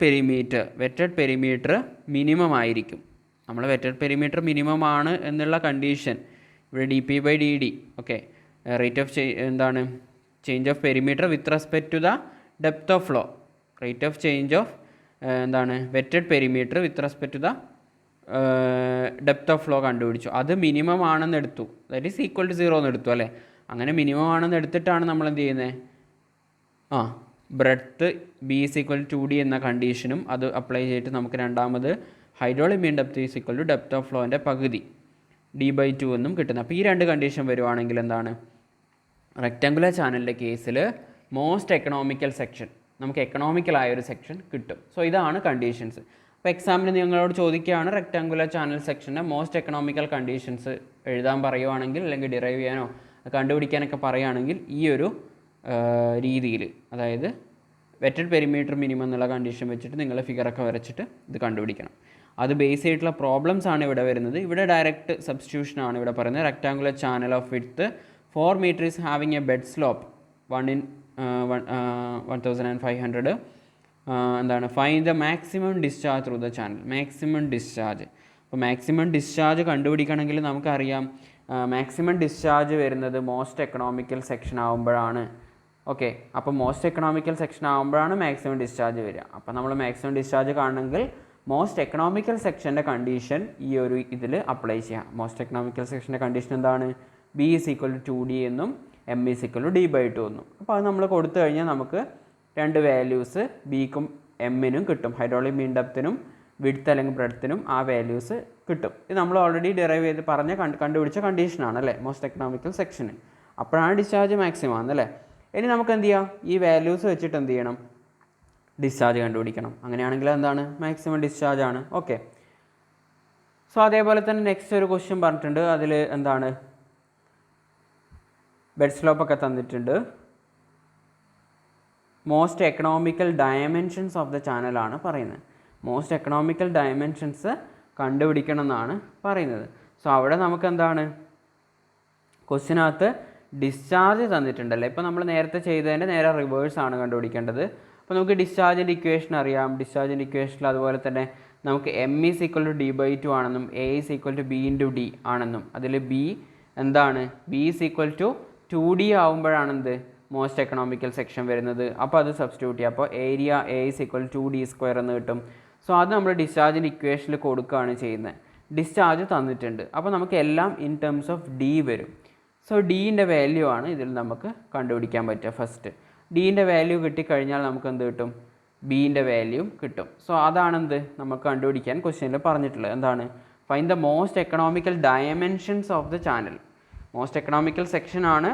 പെരിമീറ്റർ മിനിമം ആയിരിക്കും. നമ്മൾ വെറ്റഡ് പെരിമീറ്റർ മിനിമം ആണ് എന്നുള്ള കണ്ടീഷൻ ഇവിടെ D P by D D, okay, rate of എന്താണ്, change of perimeter with respect to the depth of flow, rate of change of എന്താണ് wetted perimeter with respect to the depth of flow കണ്ടുപിടിച്ചു. അത് minimum ആണെന്ന് എടുത്തു, that is equal to 0 എന്ന് എടുത്തു അല്ലേ. അങ്ങനെ മിനിമം ആണെന്ന് എടുത്തിട്ടാണ് നമ്മൾ എന്ത് ചെയ്യുന്നത്, breadth B is equal to 2d എന്ന കണ്ടീഷനും അത് അപ്ലൈ ചെയ്തിട്ട് നമുക്ക് രണ്ടാമത് hydraulic mean depth is equal to depth of ഫ്ലോൻ്റെ പകുതി d ബൈ 2 എന്നും കിട്ടുന്നത്. അപ്പോൾ ഈ രണ്ട് കണ്ടീഷൻ വരുവാണെങ്കിൽ എന്താണ്, റെക്റ്റാങ്കുലർ ചാനലിൻ്റെ കേസിൽ മോസ്റ്റ് എക്കണോമിക്കൽ സെക്ഷൻ, നമുക്ക് എക്കണോമിക്കലായ ഒരു സെക്ഷൻ കിട്ടും. സോ ഇതാണ് കണ്ടീഷൻസ്. അപ്പോൾ എക്സാമിന് നിങ്ങളോട് ചോദിക്കുകയാണ് റെക്റ്റാങ്കുലർ ചാനൽ സെക്ഷൻ്റെ മോസ്റ്റ് എക്കണോമിക്കൽ കണ്ടീഷൻസ് എഴുതാൻ പറയുവാണെങ്കിൽ, അല്ലെങ്കിൽ ഡിറൈവ് ചെയ്യാനോ കണ്ടുപിടിക്കാനൊക്കെ പറയുകയാണെങ്കിൽ ഈ ഒരു രീതിയിൽ, അതായത് വെറ്റഡ് പെരിമീറ്റർ മിനിമം എന്നുള്ള കണ്ടീഷൻ വെച്ചിട്ട് നിങ്ങൾ ഫിഗറൊക്കെ വരച്ചിട്ട് ഇത് കണ്ടുപിടിക്കണം. അത് ബേസ് ചെയ്തിട്ടുള്ള പ്രോബ്ലംസ് ആണ് ഇവിടെ വരുന്നത്. ഇവിടെ ഡയറക്റ്റ് സബ്സ്റ്റിറ്റ്യൂഷൻ ആണ് ഇവിടെ പറയുന്നത്. Rectangular channel of width 4 meter is having a bed slope 1,500. എന്താണ്, find the maximum discharge through the channel, maximum discharge. അപ്പോൾ മാക്സിമം ഡിസ്ചാർജ് കണ്ടുപിടിക്കണമെങ്കിൽ നമുക്കറിയാം മാക്സിമം ഡിസ്ചാർജ് വരുന്നത് മോസ്റ്റ് എക്കണോമിക്കൽ സെക്ഷൻ ആകുമ്പോഴാണ്. ഓക്കെ, അപ്പോൾ മോസ്റ്റ് എക്കണോമിക്കൽ സെക്ഷൻ ആകുമ്പോഴാണ് മാക്സിമം ഡിസ്ചാർജ് വരിക. അപ്പോൾ നമ്മൾ മാക്സിമം ഡിസ്ചാർജ് കാണണമെങ്കിൽ മോസ്റ്റ് എക്കണോമിക്കൽ സെക്ഷൻ്റെ കണ്ടീഷൻ ഈ ഒരു ഇതിൽ അപ്ലൈ ചെയ്യാം. മോസ്റ്റ് എക്കണോമിക്കൽ സെക്ഷൻ്റെ കണ്ടീഷൻ എന്താണ്, B is equal to 2d എന്നും M is equal to d by 2 എന്നും. അപ്പോൾ അത് നമ്മൾ കൊടുത്തു കഴിഞ്ഞാൽ നമുക്ക് രണ്ട് വാല്യൂസ് ബിക്കും എമ്മിനും കിട്ടും. ഹൈഡ്രോളിക് മീൻ ഡെപ്തിനും വിഡ്ത്ത് അല്ലെങ്കിൽ ബ്രെഡ്ത്തിനും ആ വാല്യൂസ് കിട്ടും. ഇത് നമ്മൾ ഓൾറെഡി ഡിറൈവ് ചെയ്ത് കണ്ടുപിടിച്ച കണ്ടീഷനാണ് അല്ലേ മോസ്റ്റ് എക്കണോമിക്കൽ സെക്ഷന്. അപ്പോഴാണ് ഡിസ്ചാർജ് മാക്സിമം ആണെന്നല്ലേ. ഇനി നമുക്ക് എന്ത് ചെയ്യാം, ഈ വാല്യൂസ് വെച്ചിട്ട് എന്ത് ചെയ്യണം, ഡിസ്ചാർജ് കണ്ടുപിടിക്കണം. അങ്ങനെയാണെങ്കിൽ എന്താണ്, മാക്സിമം ഡിസ്ചാർജ് ആണ്. ഓക്കെ, സോ അതേപോലെ തന്നെ നെക്സ്റ്റ് ഒരു ക്വസ്റ്റ്യൻ പറഞ്ഞിട്ടുണ്ട്. അതിൽ എന്താണ്, ബെഡ് സ്ലോപ്പൊക്കെ തന്നിട്ടുണ്ട്. Most economical dimensions of the ചാനലാണ് പറയുന്നത്. മോസ്റ്റ് എക്കണോമിക്കൽ ഡയമെൻഷൻസ് കണ്ടുപിടിക്കണം എന്നാണ് പറയുന്നത്. സോ അവിടെ നമുക്ക് എന്താണ് ക്വസ്റ്റിനകത്ത് ഡിസ്ചാർജ് തന്നിട്ടുണ്ടല്ലേ. ഇപ്പോൾ നമ്മൾ നേരത്തെ ചെയ്തതിൻ്റെ നേരെ റിവേഴ്സാണ് കണ്ടുപിടിക്കേണ്ടത്. അപ്പോൾ നമുക്ക് ഡിസ്ചാർജിൻ്റെ ഇക്വേഷൻ അറിയാം. ഡിസ്ചാർജിൻ്റെ ഇക്വേഷനിൽ അതുപോലെ തന്നെ നമുക്ക് m = d/2 ആണെന്നും a = b × d ആണെന്നും അതിൽ b എന്താണ് b = 2d ആവുമ്പോഴാണ് എന്ത് മോസ്റ്റ് എക്കണോമിക്കൽ സെക്ഷൻ വരുന്നത്. അപ്പോൾ അത് സബ്സ്റ്റിറ്റ്യൂട്ട് ചെയ്യുക. അപ്പോൾ ഏരിയ a = 2d² എന്ന് കിട്ടും. സോ അത് നമ്മൾ ഡിസ്ചാർജിൻ്റെ ഇക്വേഷനിൽ കൊടുക്കുകയാണ് ചെയ്യുന്നത്. ഡിസ്ചാർജ് തന്നിട്ടുണ്ട്. അപ്പോൾ നമുക്ക് എല്ലാം ഇൻ ടേംസ് ഓഫ് d വരും. സോ ഡീൻ്റെ വാല്യൂ ആണ് ഇതിൽ നമുക്ക് കണ്ടുപിടിക്കാൻ പറ്റുക. ഫസ്റ്റ് ഡീൻ്റെ വാല്യൂ കിട്ടിക്കഴിഞ്ഞാൽ നമുക്ക് എന്ത് കിട്ടും, ബീൻ്റെ വാല്യൂ കിട്ടും. സോ അതാണെന്ത് നമുക്ക് കണ്ടുപിടിക്കാൻ ക്വസ്റ്റ്യനിൽ പറഞ്ഞിട്ടുള്ളത്. എന്താണ് find the most economical dimensions of the channel. Most economical സെക്ഷനാണ്,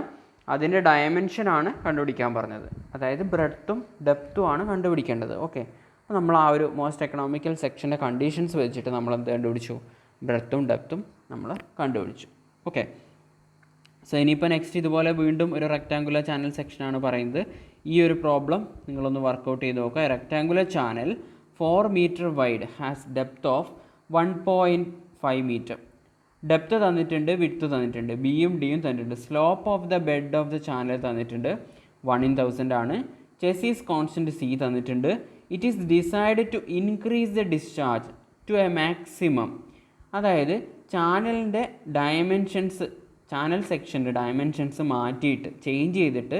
അതിൻ്റെ ഡയമെൻഷനാണ് കണ്ടുപിടിക്കാൻ പറഞ്ഞത്. അതായത് ബ്രെഡ്ത്തും ഡെപ്ത്തും ആണ് കണ്ടുപിടിക്കേണ്ടത്. ഓക്കെ, അപ്പോൾ നമ്മൾ ആ ഒരു മോസ്റ്റ് എക്കണോമിക്കൽ സെക്ഷൻ്റെ കണ്ടീഷൻസ് വെച്ചിട്ട് നമ്മൾ എന്ത് കണ്ടുപിടിച്ചു, ബ്രെഡ്ത്തും ഡെപ്ത്തും നമ്മൾ കണ്ടുപിടിച്ചു. ഓക്കെ, സോ ഇനിയിപ്പോൾ നെക്സ്റ്റ് ഇതുപോലെ വീണ്ടും ഒരു റെക്റ്റാങ്കുലർ ചാനൽ സെക്ഷനാണ് പറയുന്നത്. ഈ ഒരു പ്രോബ്ലം നിങ്ങളൊന്ന് വർക്കൗട്ട് ചെയ്ത് നോക്കുക. Rectangular channel 4 metre wide has depth of 1.5 metre. Depth തന്നിട്ടുണ്ട്, വിഡ്ത്ത് തന്നിട്ടുണ്ട്, ബിയും ഡിയും തന്നിട്ടുണ്ട്. Slope of the bed of the channel തന്നിട്ടുണ്ട്, 1/1000 ആണ്. ചെസീസ് കോൺസ്റ്റൻറ്റ് സി തന്നിട്ടുണ്ട്. It is decided to increase the discharge to a maximum. അതായത് ചാനലിൻ്റെ ഡയമെൻഷൻസ്, ചാനൽ സെക്ഷൻ്റെ ഡയമെൻഷൻസ് മാറ്റിയിട്ട് ചേഞ്ച് ചെയ്തിട്ട്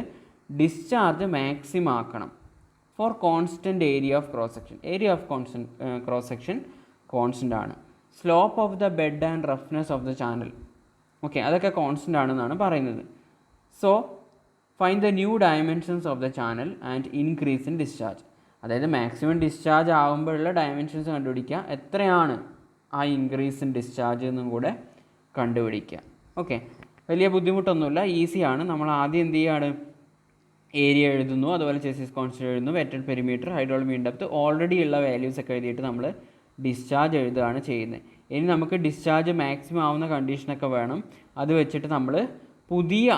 ഡിസ്ചാർജ് മാക്സിമം ആക്കണം for constant area of cross section. Area of cross section constant ആണ്. Slope of the bed and roughness of the channel, okay, അതൊക്കെ constant ആണെന്നാണ് പറയുന്നത്. So find the new dimensions of the channel and increase in discharge. അതായത് maximum discharge ആകുമ്പോഴുള്ള dimensions കണ്ടുപിടിക്കുക, എത്രയാണ് ആ increase in discharge എന്നും കൂടെ കണ്ടുപിടിക്കുക. ഓക്കെ, വലിയ ബുദ്ധിമുട്ടൊന്നുമില്ല, ഈസിയാണ്. നമ്മൾ ആദ്യം എന്ത് ചെയ്യുകയാണ്, ഏരിയ എഴുതുന്നു, അതുപോലെ ചെസിസ് കോൺസ്റ്റൻറ്റ് എഴുതുന്നു, wetted perimeter, hydraulic mean depth, already ഉള്ള വാല്യൂസ് ഒക്കെ എഴുതിയിട്ട് നമ്മൾ ഡിസ്ചാർജ് എഴുതുകയാണ് ചെയ്യുന്നത്. ഇനി നമുക്ക് ഡിസ്ചാർജ് മാക്സിമം ആവുന്ന കണ്ടീഷനൊക്കെ വേണം. അത് വെച്ചിട്ട് നമ്മൾ പുതിയ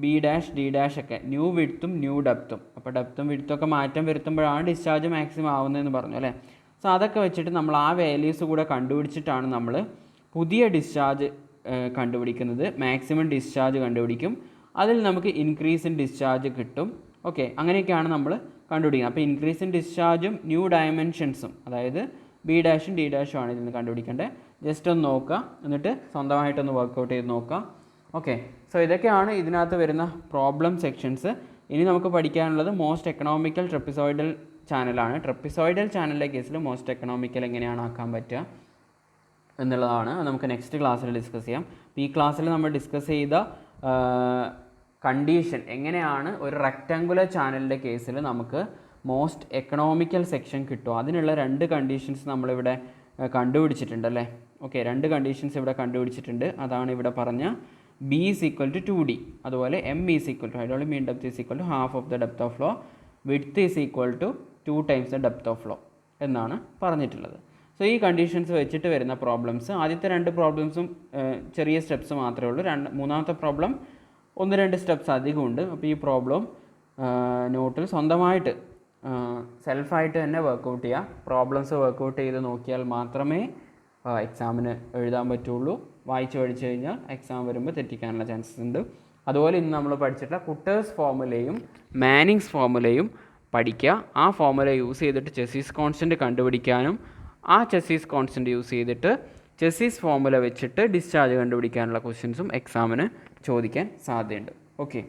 B', D' ഒക്കെ ന്യൂ വിഡ്ത്തും ന്യൂ ഡെപ്ത്തും, അപ്പോൾ ഡെപ്ത്തും വിഡ്ത്തും ഒക്കെ മാറ്റം വരുത്തുമ്പോഴാണ് ഡിസ്ചാർജ് മാക്സിമം ആവുന്നതെന്ന് പറഞ്ഞു അല്ലേ. സോ അതൊക്കെ വെച്ചിട്ട് നമ്മൾ ആ വാല്യൂസ് കൂടെ കണ്ടുപിടിച്ചിട്ടാണ് നമ്മൾ പുതിയ ഡിസ്ചാർജ് കണ്ടുപിടിക്കുന്നത്. മാക്സിമം ഡിസ്ചാർജ് കണ്ടുപിടിക്കും, അതിൽ നമുക്ക് ഇൻക്രീസ് ഇൻ ഡിസ്ചാർജ് കിട്ടും. ഓക്കെ, അങ്ങനെയൊക്കെയാണ് നമ്മൾ കണ്ടുപിടിക്കുന്നത്. അപ്പോൾ ഇൻക്രീസ് ഇൻ ഡിസ്ചാർജും ന്യൂ ഡയമെൻഷൻസും, അതായത് B', D' ആണ് ഇതിൽ നിന്ന് കണ്ടുപിടിക്കേണ്ടത്. ജസ്റ്റ് ഒന്ന് നോക്കുക, എന്നിട്ട് സ്വന്തമായിട്ടൊന്ന് വർക്കൗട്ട് ചെയ്ത് നോക്കുക. ഓക്കെ, സോ ഇതൊക്കെയാണ് ഇതിനകത്ത് വരുന്ന പ്രോബ്ലം സെക്ഷൻസ്. ഇനി നമുക്ക് പഠിക്കാനുള്ളത് മോസ്റ്റ് എക്കണോമിക്കൽ ട്രപ്പിസോയിഡൽ ചാനലാണ്. ട്രപ്പിസോയിഡൽ ചാനലിലെ കേസിൽ മോസ്റ്റ് എക്കണോമിക്കൽ എങ്ങനെയാണ് ആക്കാൻ പറ്റുക എന്നുള്ളതാണ്. നമുക്ക് നെക്സ്റ്റ് ക്ലാസ്സിൽ ഡിസ്കസ് ചെയ്യാം. ഈ ക്ലാസ്സിൽ നമ്മൾ ഡിസ്കസ് ചെയ്ത കണ്ടീഷൻ എങ്ങനെയാണ് ഒരു റെക്റ്റാങ്കുലർ ചാനലിൻ്റെ കേസിൽ നമുക്ക് മോസ്റ്റ് എക്കണോമിക്കൽ സെക്ഷൻ കിട്ടും, അതിനുള്ള 2 കണ്ടീഷൻസ് നമ്മളിവിടെ കണ്ടുപിടിച്ചിട്ടുണ്ടല്ലേ. ഓക്കെ, 2 കണ്ടീഷൻസ് ഇവിടെ കണ്ടുപിടിച്ചിട്ടുണ്ട്. അതാണ് ഇവിടെ പറഞ്ഞ B = 2D, അതുപോലെ M hydraulic mean depth =half of the depth of flow, width = 2 times the depth of flow എന്നാണ് പറഞ്ഞിട്ടുള്ളത്. സോ ഈ കണ്ടീഷൻസ് വെച്ചിട്ട് വരുന്ന പ്രോബ്ലംസ്, ആദ്യത്തെ 2 പ്രോബ്ലംസും ചെറിയ സ്റ്റെപ്സ് മാത്രമേ ഉള്ളൂ. മൂന്നാമത്തെ പ്രോബ്ലം 1-2 സ്റ്റെപ്സ് അധികമുണ്ട്. അപ്പോൾ ഈ പ്രോബ്ലം നോട്ടിൽ സ്വന്തമായിട്ട് സെൽഫായിട്ട് തന്നെ വർക്കൗട്ട് ചെയ്യുക. പ്രോബ്ലംസ് വർക്കൗട്ട് ചെയ്ത് നോക്കിയാൽ മാത്രമേ എക്സാമിന് എഴുതാൻ പറ്റുള്ളൂ. വായിച്ച് പഠിച്ചു കഴിഞ്ഞാൽ എക്സാം വരുമ്പോൾ തെറ്റിക്കാനുള്ള ചാൻസസ് ഉണ്ട്. അതുപോലെ ഇന്ന് നമ്മൾ പഠിച്ചിട്ടുള്ള കുട്ടേഴ്സ് ഫോർമുലയും മാനിങ്സ് ഫോർമുലയും പഠിക്കുക. ആ ഫോർമുല യൂസ് ചെയ്തിട്ട് ചെസീസ് കോൺസ്റ്റൻറ്റ് കണ്ടുപിടിക്കാനും ആ ചെസീസ് കോൺസ്റ്റൻറ്റ് യൂസ് ചെയ്തിട്ട് ചെസീസ് ഫോർമുല വെച്ചിട്ട് ഡിസ്ചാർജ് കണ്ടുപിടിക്കാനുള്ള ക്വസ്റ്റ്യൻസും എക്സാമിന് ചോദിക്കാൻ സാധ്യതയുണ്ട്. ഓക്കെ.